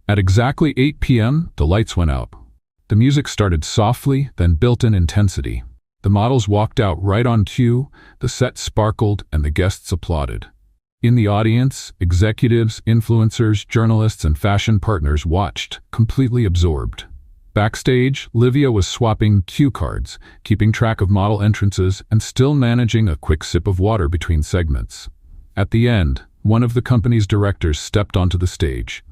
At exactly 8 p.m., the lights went out. The music started softly, then built in intensity. The models walked out right on cue, the set sparkled, and the guests applauded. In the audience, executives, influencers, journalists, and fashion partners watched, completely absorbed. Backstage, Livia was swapping cue cards, keeping track of model entrances, and still managing a quick sip of water between segments. At the end, one of the company's directors stepped onto the stage.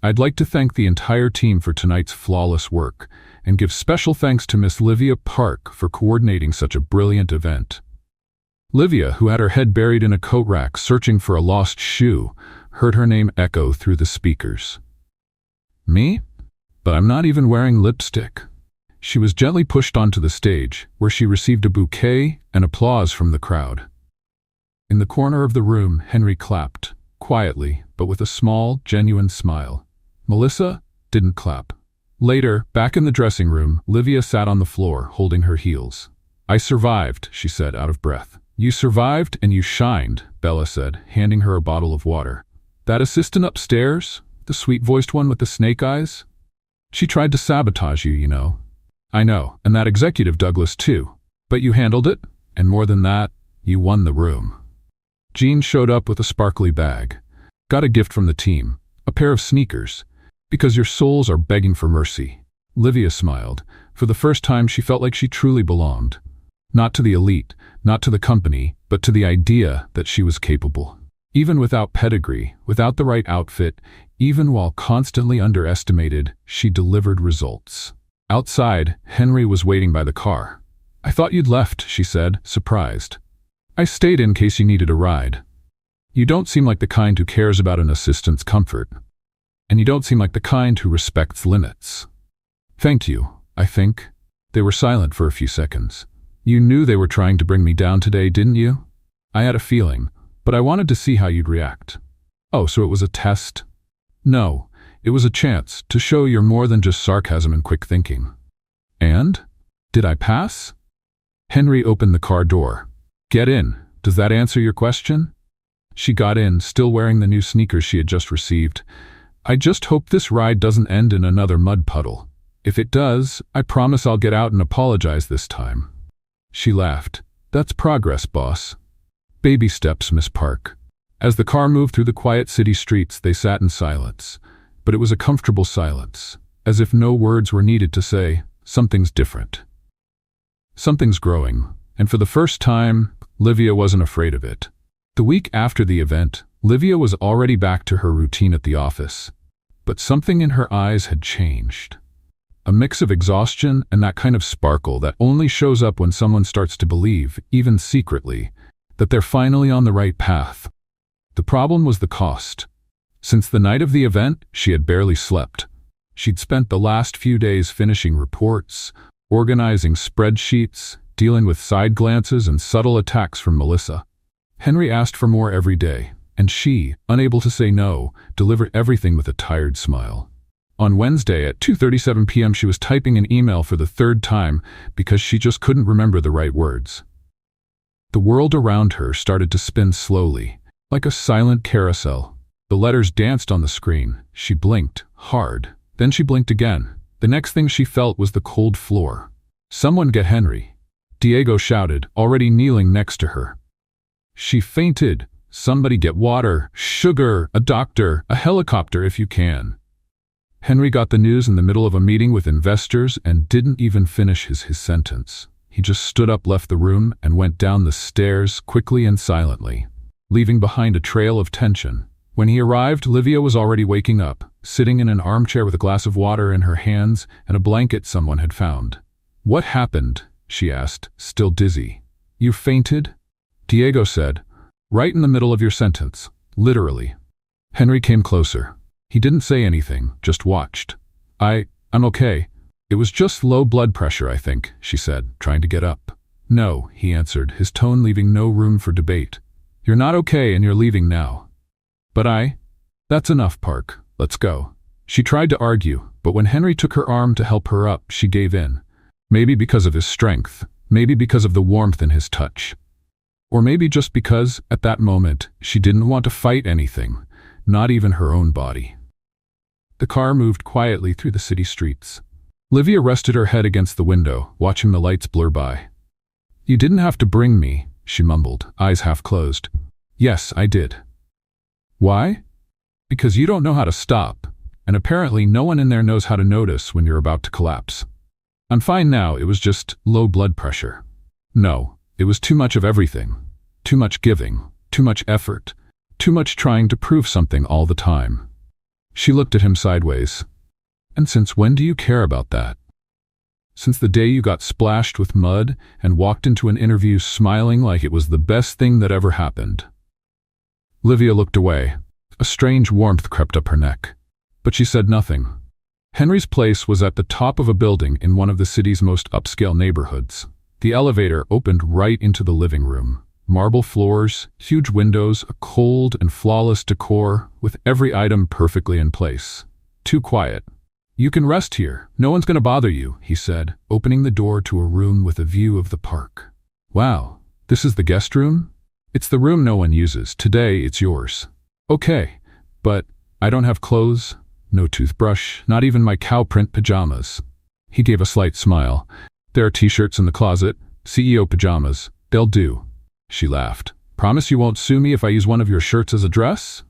"I'd like to thank the entire team for tonight's flawless work, and give special thanks to Miss Livia Park for coordinating such a brilliant event." Livia, who had her head buried in a coat rack searching for a lost shoe, heard her name echo through the speakers. "Me? But I'm not even wearing lipstick." She was gently pushed onto the stage, where she received a bouquet and applause from the crowd. In the corner of the room, Henry clapped, quietly, but with a small, genuine smile. Melissa didn't clap. Later, back in the dressing room, Livia sat on the floor, holding her heels. "I survived," she said, out of breath. "You survived and you shined," Bella said, handing her a bottle of water. "That assistant upstairs, the sweet-voiced one with the snake eyes? She tried to sabotage you, you know." "I know, and that executive Douglas too. But you handled it, and more than that, you won the room." Jean showed up with a sparkly bag. "Got a gift from the team, a pair of sneakers, because your souls are begging for mercy." Livia smiled. For the first time, she felt like she truly belonged. Not to the elite, not to the company, but to the idea that she was capable. Even without pedigree, without the right outfit, even while constantly underestimated, she delivered results. Outside, Henry was waiting by the car. "I thought you'd left," she said, surprised. "I stayed in case you needed a ride. You don't seem like the kind who cares about an assistant's comfort. And you don't seem like the kind who respects limits." "Thank you, I think." They were silent for a few seconds. "You knew they were trying to bring me down today, didn't you?" "I had a feeling, but I wanted to see how you'd react." "Oh, so it was a test?" "No, it was a chance to show you're more than just sarcasm and quick thinking." "And? Did I pass?" Henry opened the car door. "Get in. Does that answer your question?" She got in, still wearing the new sneakers she had just received. "I just hope this ride doesn't end in another mud puddle. If it does, I promise I'll get out and apologize this time." She laughed. "That's progress, boss." "Baby steps, Miss Park." As the car moved through the quiet city streets, they sat in silence. But it was a comfortable silence, as if no words were needed to say, "Something's different. Something's growing." And for the first time, Livia wasn't afraid of it. The week after the event, Livia was already back to her routine at the office, but something in her eyes had changed. A mix of exhaustion and that kind of sparkle that only shows up when someone starts to believe, even secretly, that they're finally on the right path. The problem was the cost. Since the night of the event, she had barely slept. She'd spent the last few days finishing reports, organizing spreadsheets, dealing with side glances and subtle attacks from Melissa. Henry asked for more every day, and she, unable to say no, delivered everything with a tired smile. On Wednesday at 2:37 p.m. she was typing an email for the third time because she just couldn't remember the right words. The world around her started to spin slowly, like a silent carousel. The letters danced on the screen. She blinked, hard. Then she blinked again. The next thing she felt was the cold floor. "Someone get Henry," Diego shouted, already kneeling next to her. She fainted. "Somebody get water, sugar, a doctor, a helicopter if you can." Henry got the news in the middle of a meeting with investors and didn't even finish his sentence. He just stood up, left the room, and went down the stairs quickly and silently, leaving behind a trail of tension. When he arrived, Livia was already waking up, sitting in an armchair with a glass of water in her hands and a blanket someone had found. "What happened?" she asked, still dizzy. "You fainted?" Diego said. "Right in the middle of your sentence, literally." Henry came closer. He didn't say anything, just watched. I'm okay. It was just low blood pressure, I think," she said, trying to get up. "No," he answered, his tone leaving no room for debate. "You're not okay and you're leaving now." "But That's enough, Park. Let's go." She tried to argue, but when Henry took her arm to help her up, she gave in. Maybe because of his strength, maybe because of the warmth in his touch. Or maybe just because, at that moment, she didn't want to fight anything, not even her own body. The car moved quietly through the city streets. Livia rested her head against the window, watching the lights blur by. "You didn't have to bring me," she mumbled, eyes half closed. "Yes, I did." "Why?" "Because you don't know how to stop, and apparently no one in there knows how to notice when you're about to collapse. I'm fine now, it was just low blood pressure." "No, it was too much of everything. Too much giving, too much effort, too much trying to prove something all the time." She looked at him sideways. "And since when do you care about that?" "Since the day you got splashed with mud and walked into an interview smiling like it was the best thing that ever happened." Livia looked away. A strange warmth crept up her neck. But she said nothing. Henry's place was at the top of a building in one of the city's most upscale neighborhoods. The elevator opened right into the living room. Marble floors, huge windows, a cold and flawless decor, with every item perfectly in place. Too quiet. "You can rest here. No one's going to bother you," he said, opening the door to a room with a view of the park. "Wow, this is the guest room? It's the room no one uses. Today, it's yours." "Okay, but I don't have clothes, no toothbrush, not even my cow print pajamas." He gave a slight smile. "There are t-shirts in the closet, CEO pajamas. They'll do." She laughed. "Promise you won't sue me if I use one of your shirts as a dress?"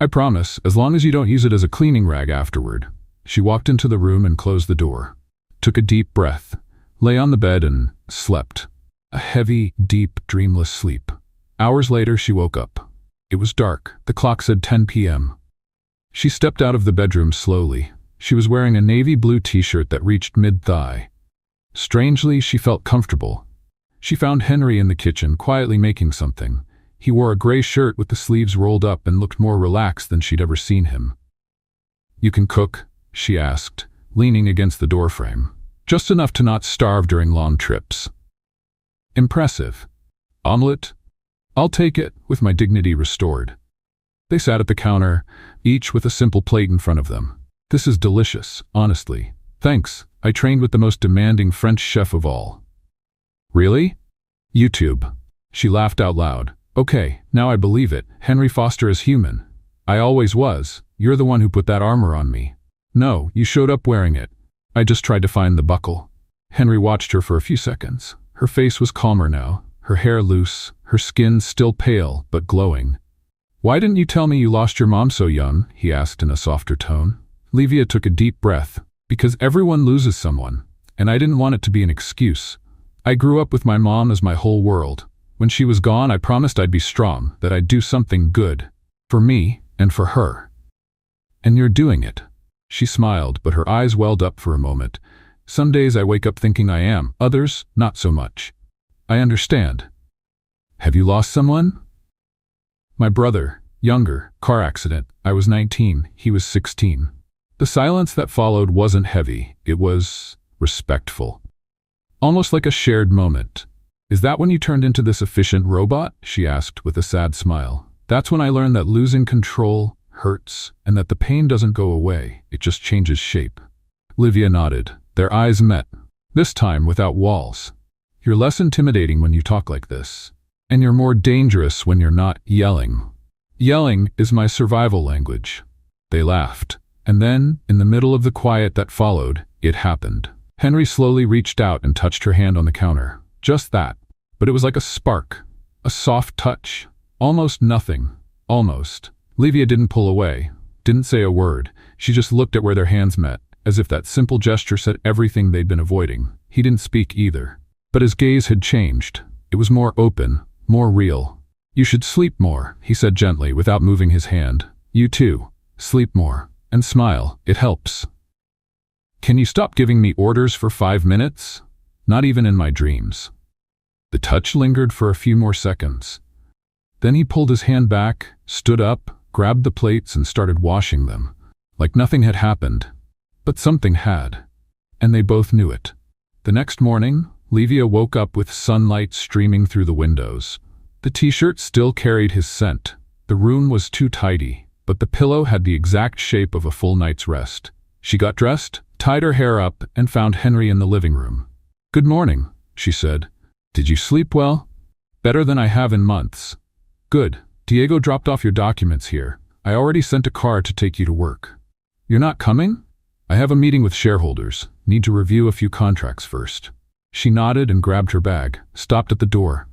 "I promise, as long as you don't use it as a cleaning rag afterward." She walked into the room and closed the door. Took a deep breath, lay on the bed and slept. A heavy, deep, dreamless sleep. Hours later she woke up. It was dark. The clock said 10 p.m. She stepped out of the bedroom slowly. She was wearing a navy blue t-shirt that reached mid-thigh. Strangely, she felt comfortable. She found Henry in the kitchen, quietly making something. He wore a gray shirt with the sleeves rolled up and looked more relaxed than she'd ever seen him. "You can cook?" she asked, leaning against the doorframe. "Just enough to not starve during long trips." "Impressive. Omelette?" "I'll take it," with my dignity restored. They sat at the counter, each with a simple plate in front of them. "This is delicious, honestly. Thanks. I trained with the most demanding French chef of all." "Really?" "YouTube." She laughed out loud. "Okay, now I believe it. Henry Foster is human." "I always was. You're the one who put that armor on me." "No, you showed up wearing it. I just tried to find the buckle." Henry watched her for a few seconds. Her face was calmer now, her hair loose, her skin still pale but glowing. "Why didn't you tell me you lost your mom so young?" he asked in a softer tone. Livia took a deep breath. "Because everyone loses someone, and I didn't want it to be an excuse. I grew up with my mom as my whole world. When she was gone, I promised I'd be strong, that I'd do something good." For me, and for her. And you're doing it. She smiled, but her eyes welled up for a moment. Some days I wake up thinking I am, others, not so much. I understand. Have you lost someone? My brother, younger, car accident. I was 19, he was 16. The silence that followed wasn't heavy, it was respectful. Almost like a shared moment. Is that when you turned into this efficient robot? She asked with a sad smile. That's when I learned that losing control hurts, and that the pain doesn't go away, it just changes shape. Livia nodded. Their eyes met, this time without walls. You're less intimidating when you talk like this. And you're more dangerous when you're not yelling. Yelling is my survival language. They laughed. And then, in the middle of the quiet that followed, it happened. Henry slowly reached out and touched her hand on the counter. Just that. But it was like a spark. A soft touch. Almost nothing. Almost. Livia didn't pull away. Didn't say a word. She just looked at where their hands met, as if that simple gesture said everything they'd been avoiding. He didn't speak either. But his gaze had changed. It was more open, more real. You should sleep more, he said gently without moving his hand. You too. Sleep more. And smile. It helps. Can you stop giving me orders for 5 minutes? Not even in my dreams. The touch lingered for a few more seconds. Then he pulled his hand back, stood up, grabbed the plates and started washing them. Like nothing had happened. But something had. And they both knew it. The next morning, Livia woke up with sunlight streaming through the windows. The t-shirt still carried his scent. The room was too tidy, but the pillow had the exact shape of a full night's rest. She got dressed, tied her hair up, and found Henry in the living room. Good morning, she said. Did you sleep well? Better than I have in months. Good. Diego dropped off your documents here. I already sent a car to take you to work. You're not coming? I have a meeting with shareholders. Need to review a few contracts first. She nodded and grabbed her bag, stopped at the door.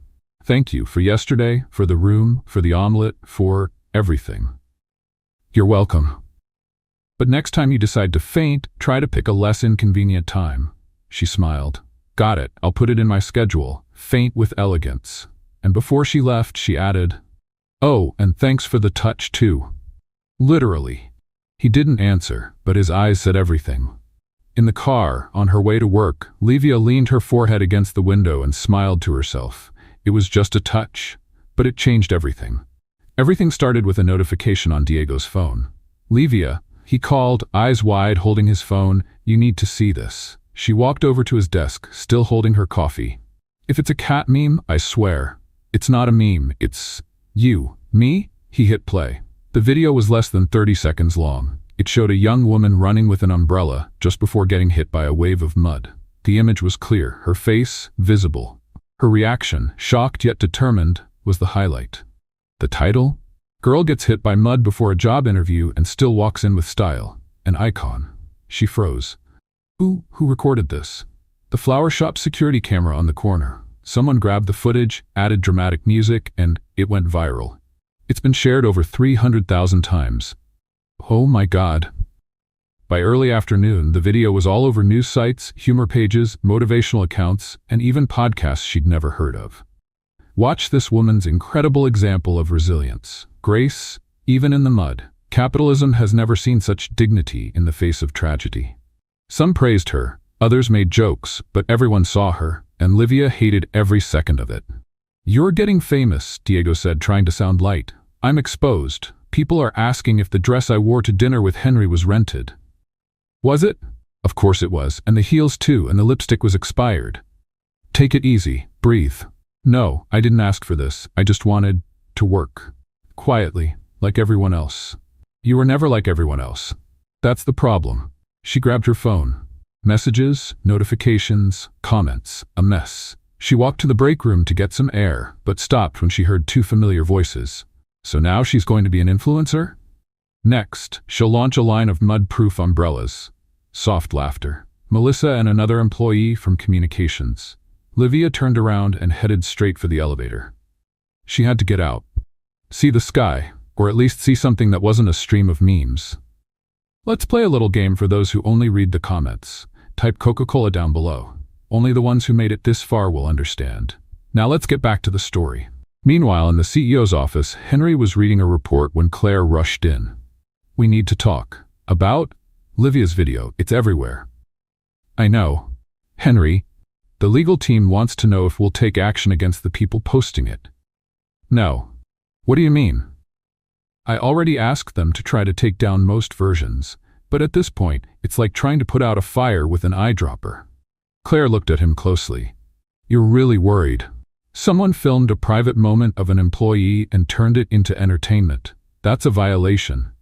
Thank you for yesterday, for the room, for the omelet, for everything. You're welcome. But next time you decide to faint, try to pick a less inconvenient time. She smiled. Got it, I'll put it in my schedule. Faint with elegance. And before she left, she added, oh, and thanks for the touch too. Literally. He didn't answer, but his eyes said everything. In the car, on her way to work, Livia leaned her forehead against the window and smiled to herself. It was just a touch, but it changed everything. Everything started with a notification on Diego's phone. Livia, he called, eyes wide, holding his phone. You need to see this. She walked over to his desk, still holding her coffee. If it's a cat meme, I swear. It's not a meme, it's you. Me? He hit play. The video was less than 30 seconds long. It showed a young woman running with an umbrella just before getting hit by a wave of mud. The image was clear, her face visible. Her reaction, shocked yet determined, was the highlight. The title? Girl gets hit by mud before a job interview and still walks in with style. An icon. She froze. Who recorded this? The flower shop security camera on the corner. Someone grabbed the footage, added dramatic music, and it went viral. It's been shared over 300,000 times. Oh my God. By early afternoon, the video was all over news sites, humor pages, motivational accounts, and even podcasts she'd never heard of. Watch this woman's incredible example of resilience, grace, even in the mud. Capitalism has never seen such dignity in the face of tragedy. Some praised her, others made jokes, but everyone saw her, and Livia hated every second of it. You're getting famous, Diego said, trying to sound light. I'm exposed. People are asking if the dress I wore to dinner with Henry was rented. Was it? Of course it was, and the heels too, and the lipstick was expired. Take it easy, breathe. No, I didn't ask for this, I just wanted to work. Quietly, like everyone else. You were never like everyone else. That's the problem. She grabbed her phone. Messages, notifications, comments, a mess. She walked to the break room to get some air, but stopped when she heard two familiar voices. So now she's going to be an influencer? Next, she'll launch a line of mud-proof umbrellas. Soft laughter. Melissa and another employee from communications. Livia turned around and headed straight for the elevator. She had to get out. See the sky, or at least see something that wasn't a stream of memes. Let's play a little game for those who only read the comments. Type Coca-Cola down below. Only the ones who made it this far will understand. Now let's get back to the story. Meanwhile, in the CEO's office, Henry was reading a report when Claire rushed in. "We need to talk." "About?" "Livia's video. It's everywhere." "I know. Henry, the legal team wants to know if we'll take action against the people posting it." "No." "What do you mean?" "I already asked them to try to take down most versions, but at this point, it's like trying to put out a fire with an eyedropper." Claire looked at him closely. "You're really worried. Someone filmed a private moment of an employee and turned it into entertainment. That's a violation."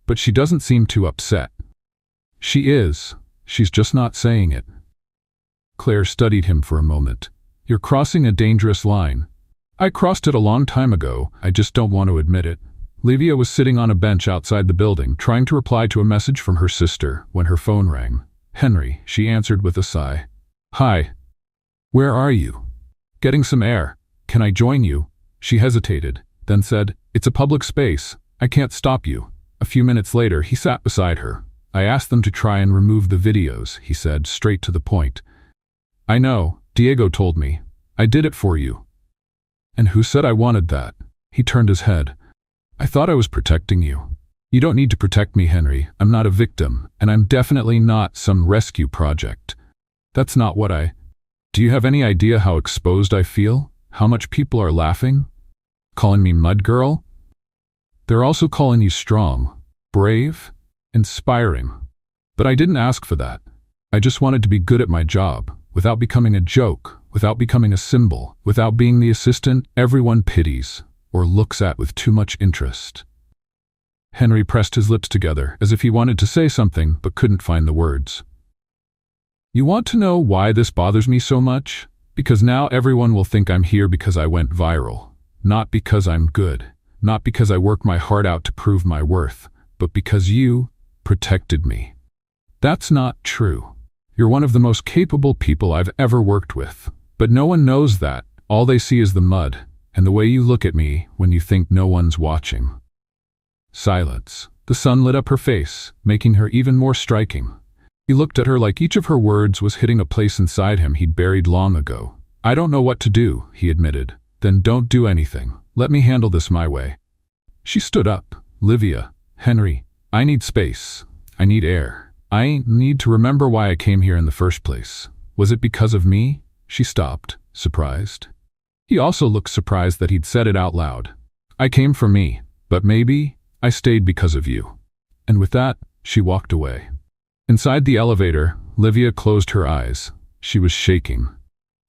But she doesn't seem too upset. "She is. She's just not saying it." Claire studied him for a moment. "You're crossing a dangerous line." "I crossed it a long time ago. I just don't want to admit it." Livia was sitting on a bench outside the building, trying to reply to a message from her sister, when her phone rang. "Henry," she answered with a sigh. "Hi. Where are you?" "Getting some air. Can I join you?" She hesitated, then said, "It's a public space. I can't stop you." A few minutes later, he sat beside her. "I asked them to try and remove the videos," he said, straight to the point. "I know. Diego told me. I did it for you." "And who said I wanted that?" He turned his head. "I thought I was protecting you." "You don't need to protect me, Henry. I'm not a victim, and I'm definitely not some rescue project. That's not what I... Do you have any idea how exposed I feel? How much people are laughing? Calling me mud girl? They're also calling you strong, brave, inspiring. But I didn't ask for that. I just wanted to be good at my job, without becoming a joke, without becoming a symbol, without being the assistant everyone pities or looks at with too much interest." Henry pressed his lips together, as if he wanted to say something but couldn't find the words. "You want to know why this bothers me so much? Because now everyone will think I'm here because I went viral. Not because I'm good. Not because I worked my heart out to prove my worth, but because you protected me. That's not true. You're one of the most capable people I've ever worked with. But no one knows that. All they see is the mud, and the way you look at me when you think no one's watching." Silence. The sun lit up her face, making her even more striking. He looked at her like each of her words was hitting a place inside him he'd buried long ago. "I don't know what to do," he admitted. "Then don't do anything. Let me handle this my way." She stood up. "Livia, Henry, I need space. I need air. I need to remember why I came here in the first place. Was it because of me?" She stopped, surprised. He also looked surprised that he'd said it out loud. "I came for me, but maybe I stayed because of you." And with that, she walked away. Inside the elevator, Livia closed her eyes. She was shaking.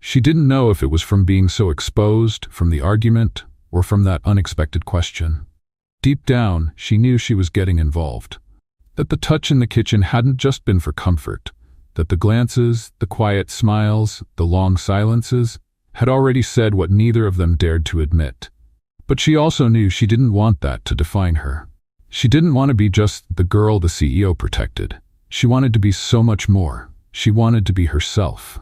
She didn't know if it was from being so exposed, from the argument, or from that unexpected question. Deep down, she knew she was getting involved. That the touch in the kitchen hadn't just been for comfort. That the glances, the quiet smiles, the long silences, had already said what neither of them dared to admit. But she also knew she didn't want that to define her. She didn't want to be just the girl the CEO protected. She wanted to be so much more. She wanted to be herself.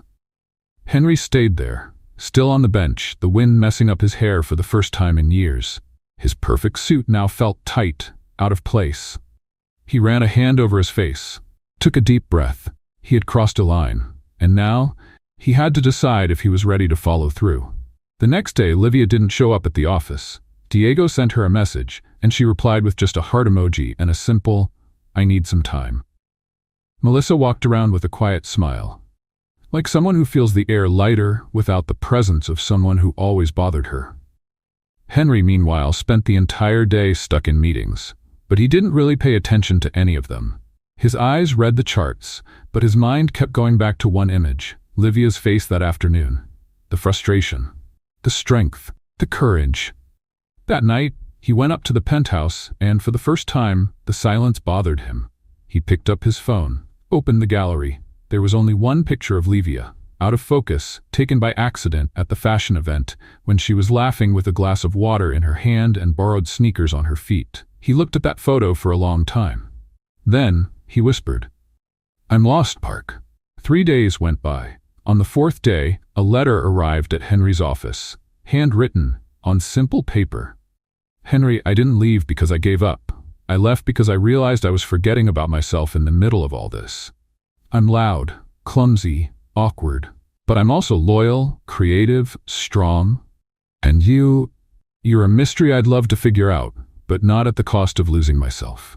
Henry stayed there, still on the bench, the wind messing up his hair for the first time in years. His perfect suit now felt tight, out of place. He ran a hand over his face, took a deep breath. He had crossed a line, and now he had to decide if he was ready to follow through. The next day, Livia didn't show up at the office. Diego sent her a message, and she replied with just a heart emoji and a simple, "I need some time." Melissa walked around with a quiet smile, like someone who feels the air lighter without the presence of someone who always bothered her. Henry, meanwhile, spent the entire day stuck in meetings, but he didn't really pay attention to any of them. His eyes read the charts, but his mind kept going back to one image, Livia's face that afternoon. The frustration, the strength, the courage. That night, he went up to the penthouse, and for the first time, the silence bothered him. He picked up his phone, opened the gallery. There was only one picture of Livia, out of focus, taken by accident at the fashion event, when she was laughing with a glass of water in her hand and borrowed sneakers on her feet. He looked at that photo for a long time. Then, he whispered, "I'm lost, Park." 3 days went by. On the 4th day, a letter arrived at Henry's office, handwritten, on simple paper. "Henry, I didn't leave because I gave up. I left because I realized I was forgetting about myself in the middle of all this. I'm loud, clumsy, awkward, but I'm also loyal, creative, strong. And you, You're a mystery I'd love to figure out, but not at the cost of losing myself.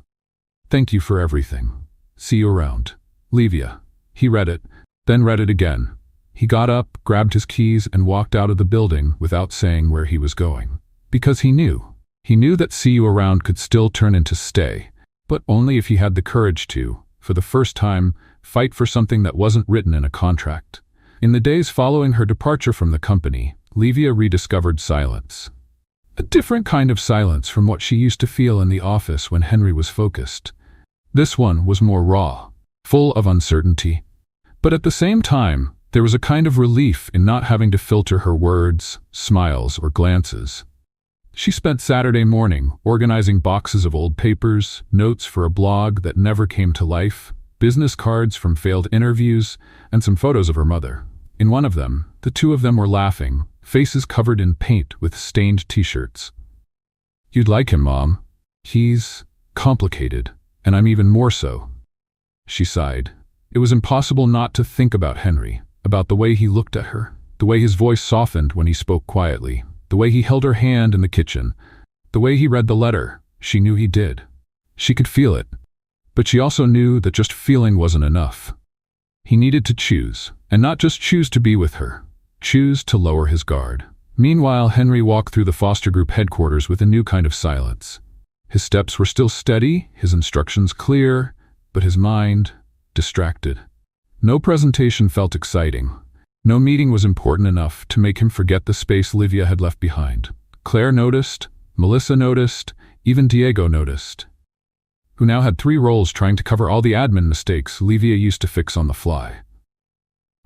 Thank you for everything. See you around. Livia. He read it, then read it again. He got up, grabbed his keys, and walked out of the building without saying where he was going. Because he knew. He knew that see you around could still turn into stay, but only if he had the courage to, for the first time, fight for something that wasn't written in a contract. In the days following her departure from the company, Livia rediscovered silence. A different kind of silence from what she used to feel in the office when Henry was focused. This one was more raw, full of uncertainty. But at the same time, there was a kind of relief in not having to filter her words, smiles, or glances. She spent Saturday morning organizing boxes of old papers, notes for a blog that never came to life, business cards from failed interviews, and some photos of her mother. In one of them, the two of them were laughing, faces covered in paint with stained t-shirts. You'd like him, Mom. He's complicated, and I'm even more so. She sighed. It was impossible not to think about Henry, about the way he looked at her, the way his voice softened when he spoke quietly, the way he held her hand in the kitchen, the way he read the letter. She knew he did. She could feel it. But she also knew that just feeling wasn't enough. He needed to choose, and not just choose to be with her, choose to lower his guard. Meanwhile, Henry walked through the foster group headquarters with a new kind of silence. His steps were still steady, his instructions clear, but his mind distracted. No presentation felt exciting. No meeting was important enough to make him forget the space Livia had left behind. Claire noticed, Melissa noticed, even Diego noticed, who now had 3 roles trying to cover all the admin mistakes Livia used to fix on the fly.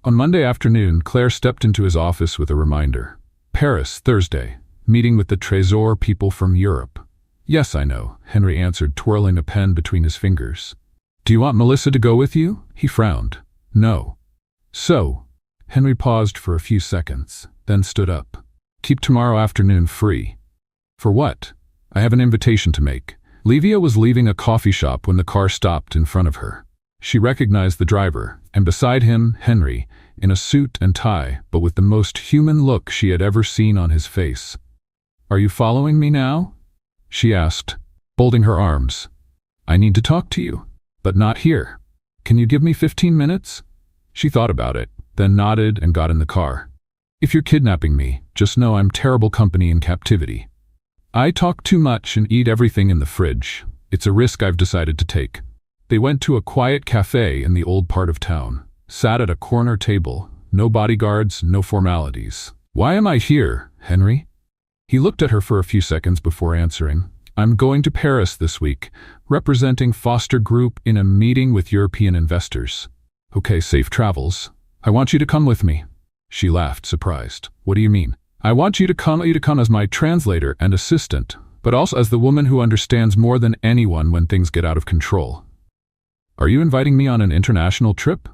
On Monday afternoon, Claire stepped into his office with a reminder. Paris, Thursday. Meeting with the Trésor people from Europe. Yes, I know, Henry answered, twirling a pen between his fingers. Do you want Melissa to go with you? He frowned. No. So, Henry paused for a few seconds, then stood up. Keep tomorrow afternoon free. For what? I have an invitation to make. Livia was leaving a coffee shop when the car stopped in front of her. She recognized the driver, and beside him, Henry, in a suit and tie, but with the most human look she had ever seen on his face. Are you following me now? She asked, folding her arms. I need to talk to you, but not here. Can you give me 15 minutes? She thought about it, then nodded and got in the car. If you're kidnapping me, just know I'm terrible company in captivity. I talk too much and eat everything in the fridge. It's a risk I've decided to take. They went to a quiet cafe in the old part of town, sat at a corner table, no bodyguards, no formalities. Why am I here, Henry? He looked at her for a few seconds before answering. I'm going to Paris this week, representing Foster Group in a meeting with European investors. Okay, safe travels. I want you to come with me. She laughed, surprised. What do you mean? I want you to come as my translator and assistant, but also as the woman who understands more than anyone when things get out of control. Are you inviting me on an international trip?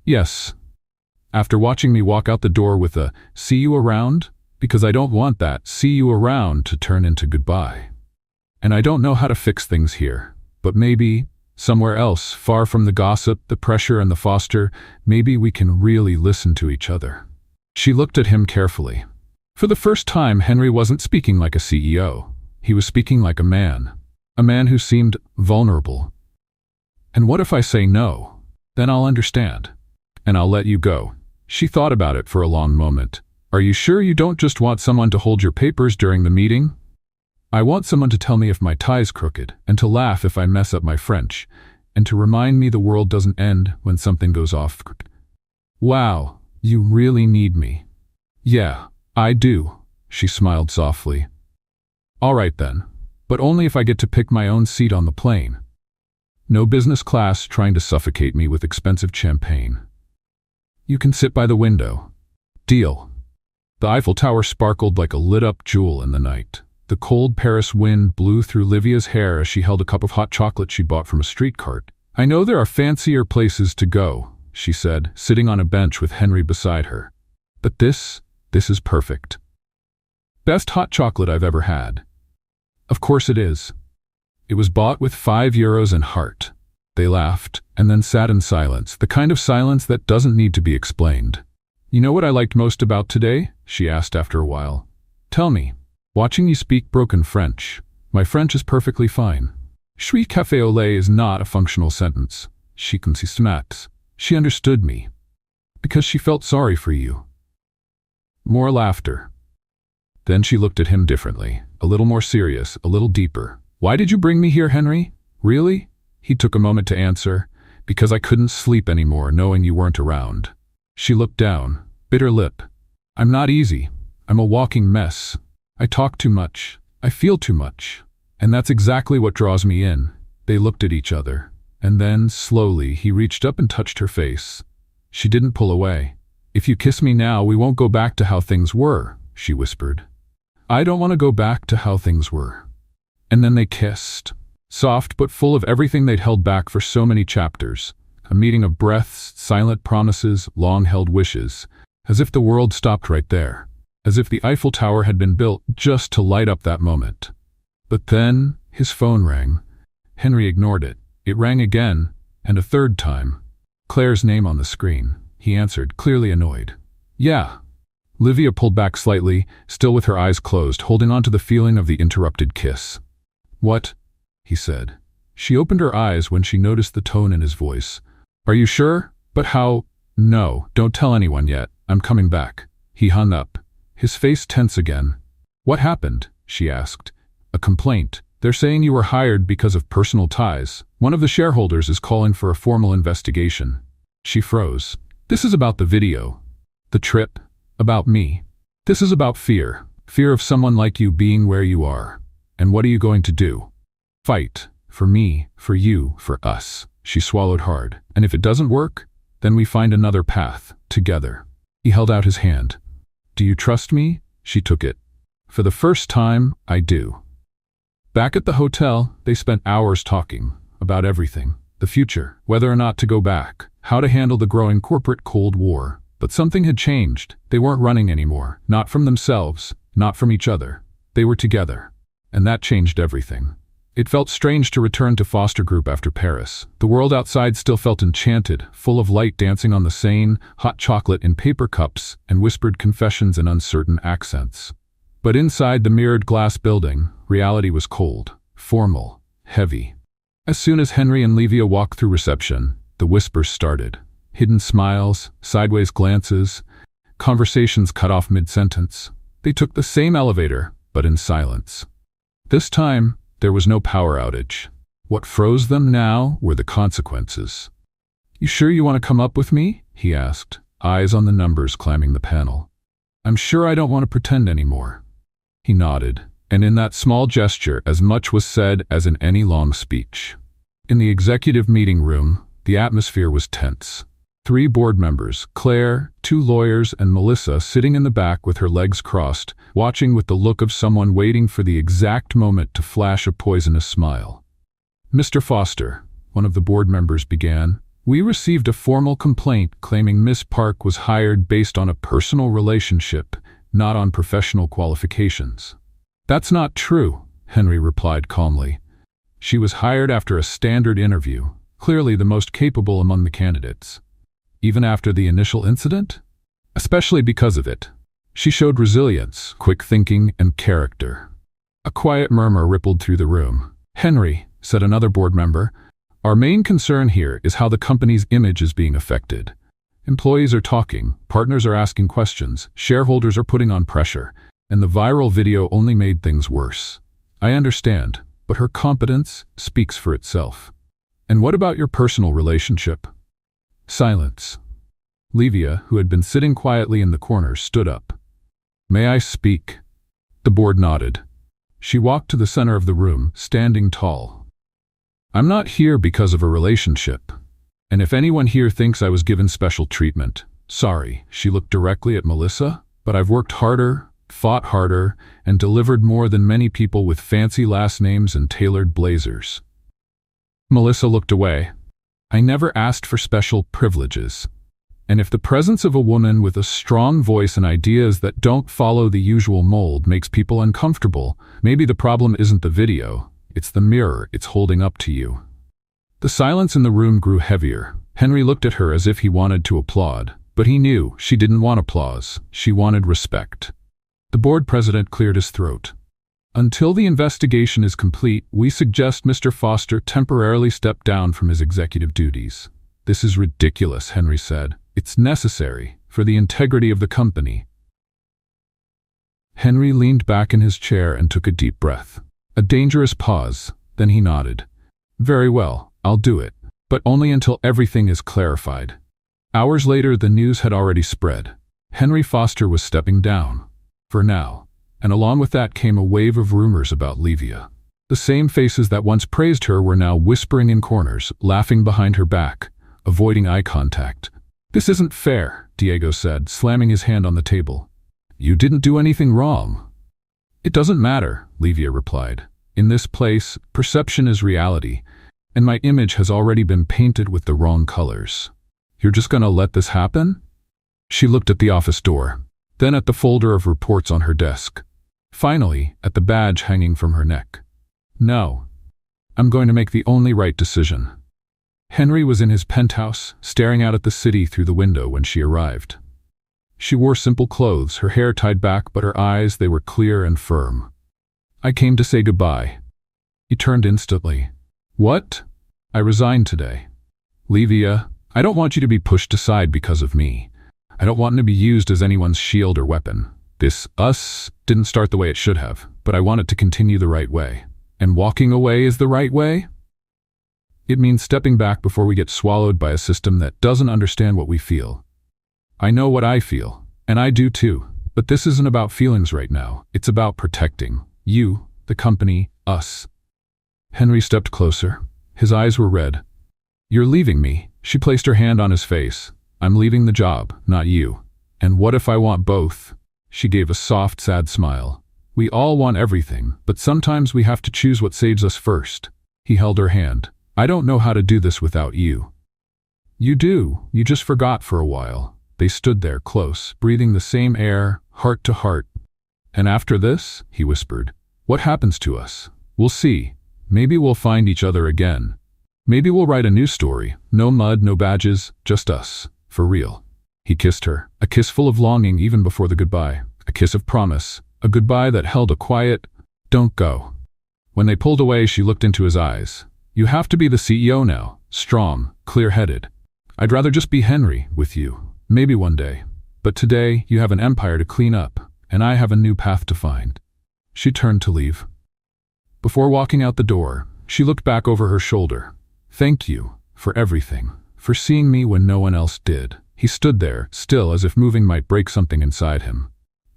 Yes. After watching me walk out the door with a see you around? Because I don't want that see you around to turn into goodbye. And I don't know how to fix things here, but maybe, somewhere else, far from the gossip, the pressure, and the foster, maybe we can really listen to each other. She looked at him carefully. For the first time, Henry wasn't speaking like a CEO. He was speaking like a man who seemed vulnerable. And what if I say no? Then I'll understand. And I'll let you go. She thought about it for a long moment. Are you sure you don't just want someone to hold your papers during the meeting? I want someone to tell me if my tie's crooked, and to laugh if I mess up my French, and to remind me the world doesn't end when something goes off. Wow, you really need me. Yeah, I do, she smiled softly. All right then, but only if I get to pick my own seat on the plane. No business class trying to suffocate me with expensive champagne. You can sit by the window. Deal. The Eiffel Tower sparkled like a lit-up jewel in the night. The cold Paris wind blew through Livia's hair as she held a cup of hot chocolate she'd bought from a street cart. I know there are fancier places to go, she said, sitting on a bench with Henry beside her. But this is perfect. Best hot chocolate I've ever had. Of course it is. It was bought with €5 and heart. They laughed, and then sat in silence, the kind of silence that doesn't need to be explained. You know what I liked most about today? She asked after a while. Tell me. Watching you speak broken French. My French is perfectly fine. Je suis café au lait is not a functional sentence. She consistent. She understood me. Because she felt sorry for you. More laughter. Then she looked at him differently, a little more serious, a little deeper. Why did you bring me here, Henry? Really? He took a moment to answer. Because I couldn't sleep anymore knowing you weren't around. She looked down, bit her lip. I'm not easy. I'm a walking mess. I talk too much. I feel too much. And that's exactly what draws me in. They looked at each other. And then, slowly, he reached up and touched her face. She didn't pull away. If you kiss me now, we won't go back to how things were, she whispered. I don't want to go back to how things were. And then they kissed. Soft but full of everything they'd held back for so many chapters. A meeting of breaths, silent promises, long-held wishes. As if the world stopped right there. As if the Eiffel Tower had been built just to light up that moment. But then, his phone rang. Henry ignored it. It rang again, and a third time. Claire's name on the screen. He answered, clearly annoyed. Yeah. Livia pulled back slightly, still with her eyes closed, holding on to the feeling of the interrupted kiss. What? He said. She opened her eyes when she noticed the tone in his voice. Are you sure? But how? No, don't tell anyone yet. I'm coming back. He hung up, his face tense again. What happened? She asked. A complaint. They're saying you were hired because of personal ties. One of the shareholders is calling for a formal investigation. She froze. This is about the video. The trip. About me. This is about fear. Fear of someone like you being where you are. And what are you going to do? Fight. For me, for you, for us. She swallowed hard. And if it doesn't work, then we find another path, together. He held out his hand. Do you trust me? She took it. For the first time, I do. Back at the hotel, they spent hours talking about everything. The future, whether or not to go back, how to handle the growing corporate Cold War. But something had changed. They weren't running anymore. Not from themselves, not from each other. They were together. And that changed everything. It felt strange to return to Foster Group after Paris. The world outside still felt enchanted, full of light dancing on the Seine, hot chocolate in paper cups, and whispered confessions in uncertain accents. But inside the mirrored glass building, reality was cold, formal, heavy. As soon as Henry and Livia walked through reception, the whispers started. Hidden smiles, sideways glances, conversations cut off mid-sentence. They took the same elevator, but in silence. This time, there was no power outage. What froze them now were the consequences. You sure you want to come up with me? He asked, eyes on the numbers climbing the panel. I'm sure I don't want to pretend anymore. He nodded, and in that small gesture as much was said as in any long speech. In the executive meeting room, the atmosphere was tense. 3 board members, Claire, 2 lawyers, and Melissa sitting in the back with her legs crossed, watching with the look of someone waiting for the exact moment to flash a poisonous smile. Mr. Foster, one of the board members began, we received a formal complaint claiming Miss Park was hired based on a personal relationship, not on professional qualifications. That's not true, Henry replied calmly. She was hired after a standard interview, clearly the most capable among the candidates. Even after the initial incident? Especially because of it. She showed resilience, quick thinking, and character. A quiet murmur rippled through the room. Henry, said another board member, our main concern here is how the company's image is being affected. Employees are talking, partners are asking questions, shareholders are putting on pressure, and the viral video only made things worse. I understand, but her competence speaks for itself. And what about your personal relationship? Silence. Livia, who had been sitting quietly in the corner, stood up. May I speak? The board nodded. She walked to the center of the room, standing tall. I'm not here because of a relationship. And if anyone here thinks I was given special treatment, sorry, she looked directly at Melissa, but I've worked harder, fought harder, and delivered more than many people with fancy last names and tailored blazers. Melissa looked away. I never asked for special privileges. And if the presence of a woman with a strong voice and ideas that don't follow the usual mold makes people uncomfortable, maybe the problem isn't the video, it's the mirror it's holding up to you. The silence in the room grew heavier. Henry looked at her as if he wanted to applaud, but he knew she didn't want applause, she wanted respect. The board president cleared his throat. Until the investigation is complete, we suggest Mr. Foster temporarily step down from his executive duties. This is ridiculous, Henry said. It's necessary for the integrity of the company. Henry leaned back in his chair and took a deep breath. A dangerous pause, then he nodded. Very well, I'll do it, but only until everything is clarified. Hours later, the news had already spread. Henry Foster was stepping down. For now. And along with that came a wave of rumors about Livia. The same faces that once praised her were now whispering in corners, laughing behind her back, avoiding eye contact. This isn't fair, Diego said, slamming his hand on the table. You didn't do anything wrong. It doesn't matter, Livia replied. In this place, perception is reality, and my image has already been painted with the wrong colors. You're just gonna let this happen? She looked at the office door, then at the folder of reports on her desk. Finally, at the badge hanging from her neck. No. I'm going to make the only right decision. Henry was in his penthouse, staring out at the city through the window when she arrived. She wore simple clothes, her hair tied back, but her eyes, they were clear and firm. I came to say goodbye. He turned instantly. What? I resigned today. Livia, I don't want you to be pushed aside because of me. I don't want to be used as anyone's shield or weapon. This us didn't start the way it should have, but I want it to continue the right way. And walking away is the right way? It means stepping back before we get swallowed by a system that doesn't understand what we feel. I know what I feel, and I do too, but this isn't about feelings right now. It's about protecting you, the company, us. Henry stepped closer. His eyes were red. You're leaving me. She placed her hand on his face. I'm leaving the job, not you. And what if I want both? She gave a soft, sad smile. We all want everything, but sometimes we have to choose what saves us first. He held her hand. I don't know how to do this without you. You do. You just forgot for a while. They stood there, close, breathing the same air, heart to heart. And after this, he whispered, what happens to us? We'll see. Maybe we'll find each other again. Maybe we'll write a new story. No mud, no badges, just us. For real. He kissed her, a kiss full of longing even before the goodbye, a kiss of promise, a goodbye that held a quiet, don't go. When they pulled away, she looked into his eyes. You have to be the CEO now, strong, clear-headed. I'd rather just be Henry with you, maybe one day. But today, you have an empire to clean up, and I have a new path to find. She turned to leave. Before walking out the door, she looked back over her shoulder. Thank you for everything, for seeing me when no one else did. He stood there, still as if moving might break something inside him.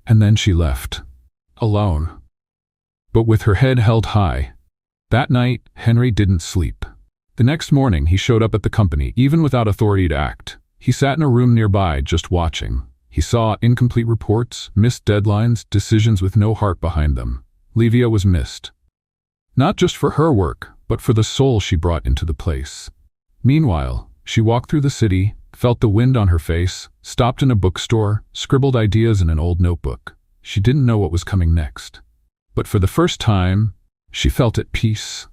And then she left. Alone. But with her head held high. That night, Henry didn't sleep. The next morning, he showed up at the company, even without authority to act. He sat in a room nearby, just watching. He saw incomplete reports, missed deadlines, decisions with no heart behind them. Livia was missed. Not just for her work, but for the soul she brought into the place. Meanwhile, she walked through the city, felt the wind on her face, stopped in a bookstore, scribbled ideas in an old notebook. She didn't know what was coming next. But for the first time, she felt at peace.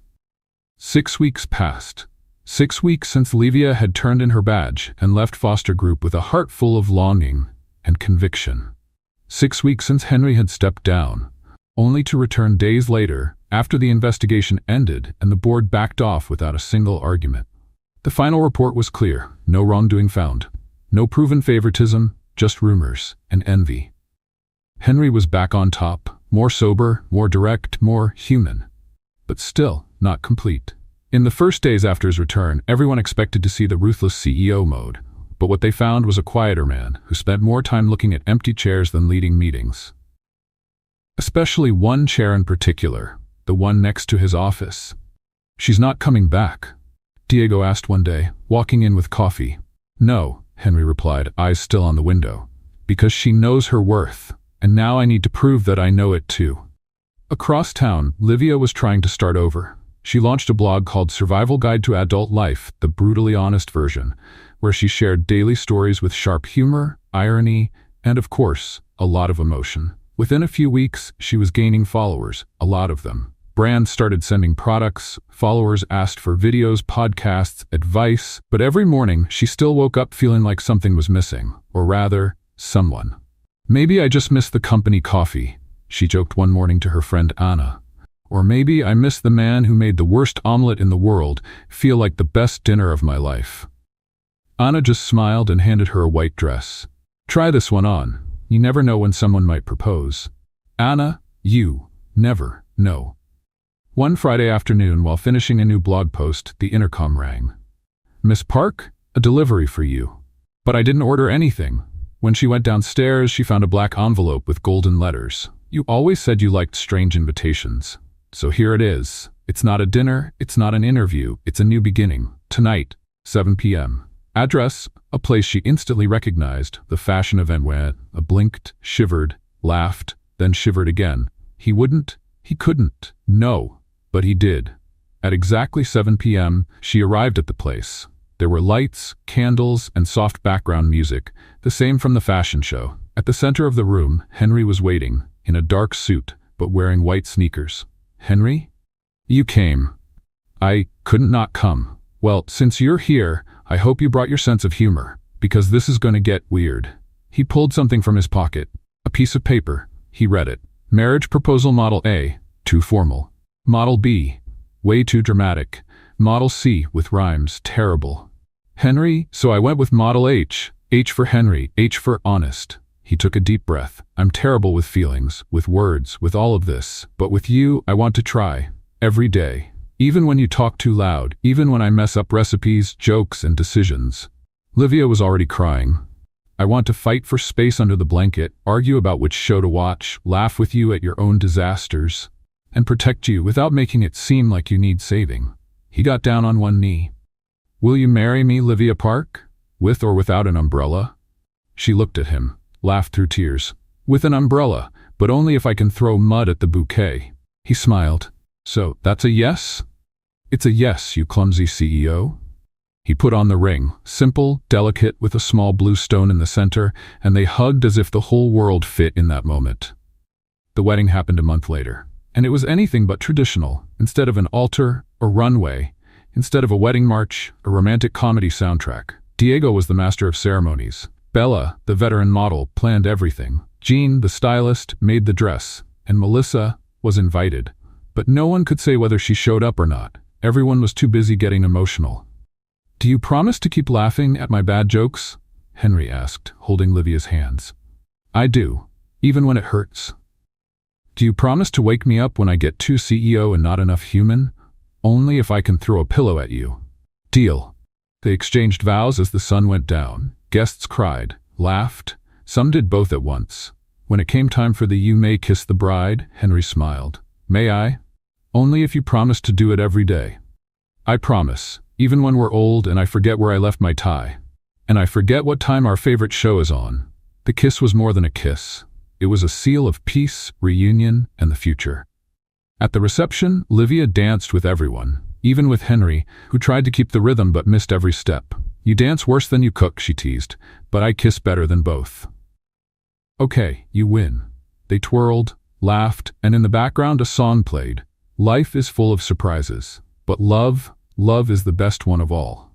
6 weeks passed. 6 weeks since Livia had turned in her badge and left Foster Group with a heart full of longing and conviction. 6 weeks since Henry had stepped down, only to return days later after the investigation ended and the board backed off without a single argument. The final report was clear, no wrongdoing found. No proven favoritism, just rumors and envy. Henry was back on top, more sober, more direct, more human. But still, not complete. In the first days after his return, everyone expected to see the ruthless CEO mode. But what they found was a quieter man who spent more time looking at empty chairs than leading meetings. Especially one chair in particular, the one next to his office. She's not coming back, Diego asked one day, walking in with coffee. No, Henry replied, eyes still on the window. Because she knows her worth, and now I need to prove that I know it too. Across town, Livia was trying to start over. She launched a blog called Survival Guide to Adult Life, the brutally honest version, where she shared daily stories with sharp humor, irony, and of course, a lot of emotion. Within a few weeks, she was gaining followers, a lot of them. Brands started sending products, followers asked for videos, podcasts, advice, but every morning she still woke up feeling like something was missing, or rather, someone. Maybe I just missed the company coffee, she joked one morning to her friend Anna. Or maybe I miss the man who made the worst omelet in the world feel like the best dinner of my life. Anna just smiled and handed her a white dress. Try this one on. You never know when someone might propose. Anna, you never know. One Friday afternoon, while finishing a new blog post, the intercom rang. Miss Park, a delivery for you. But I didn't order anything. When she went downstairs, she found a black envelope with golden letters. You always said you liked strange invitations. So here it is. It's not a dinner, it's not an interview, it's a new beginning. Tonight, 7 p.m. Address, a place she instantly recognized, the fashion event went. Blinked, shivered, laughed, then shivered again. He couldn't, no, but he did. At exactly 7 p.m., she arrived at the place. There were lights, candles, and soft background music, the same from the fashion show. At the center of the room, Henry was waiting, in a dark suit, but wearing white sneakers. Henry? You came. I couldn't not come. Well, since you're here, I hope you brought your sense of humor, because this is going to get weird. He pulled something from his pocket. A piece of paper. He read it. Marriage proposal Model A, too formal. Model B, way too dramatic. Model C, with rhymes, terrible. Henry, so I went with Model H. H for Henry, H for honest. He took a deep breath. I'm terrible with feelings, with words, with all of this. But with you, I want to try. Every day. Even when you talk too loud, even when I mess up recipes, jokes, and decisions. Livia was already crying. I want to fight for space under the blanket, argue about which show to watch, laugh with you at your own disasters, and protect you without making it seem like you need saving. He got down on one knee. Will you marry me, Livia Park? With or without an umbrella? She looked at him, laughed through tears. With an umbrella, but only if I can throw mud at the bouquet. He smiled. So, that's a yes? It's a yes, you clumsy CEO. He put on the ring, simple, delicate, with a small blue stone in the center, and they hugged as if the whole world fit in that moment. The wedding happened a month later, and it was anything but traditional. Instead of an altar, a runway. Instead of a wedding march, a romantic comedy soundtrack. Diego was the master of ceremonies. Bella, the veteran model, planned everything. Jean, the stylist, made the dress, and Melissa was invited. But no one could say whether she showed up or not. Everyone was too busy getting emotional. Do you promise to keep laughing at my bad jokes? Henry asked, holding Livia's hands. I do, even when it hurts. Do you promise to wake me up when I get too CEO and not enough human? Only if I can throw a pillow at you. Deal. They exchanged vows as the sun went down. Guests cried, laughed. Some did both at once. When it came time for the "You may kiss the bride," Henry smiled. May I? Only if you promise to do it every day. I promise, even when we're old and I forget where I left my tie. And I forget what time our favorite show is on. The kiss was more than a kiss. It was a seal of peace, reunion, and the future. At the reception, Livia danced with everyone, even with Henry, who tried to keep the rhythm but missed every step. You dance worse than you cook, she teased, but I kiss better than both. Okay, you win. They twirled, laughed, and in the background a song played. Life is full of surprises, but love is the best one of all.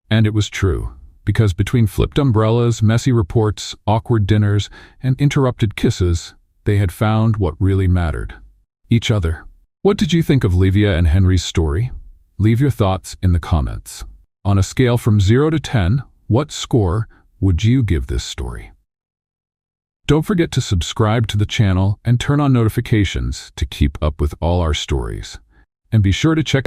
And it was true, because between flipped umbrellas, messy reports, awkward dinners, and interrupted kisses, they had found what really mattered. Each other. What did you think of Livia and Henry's story? Leave your thoughts in the comments. On a scale from 0 to 10, what score would you give this story? Don't forget to subscribe to the channel and turn on notifications to keep up with all our stories. And be sure to check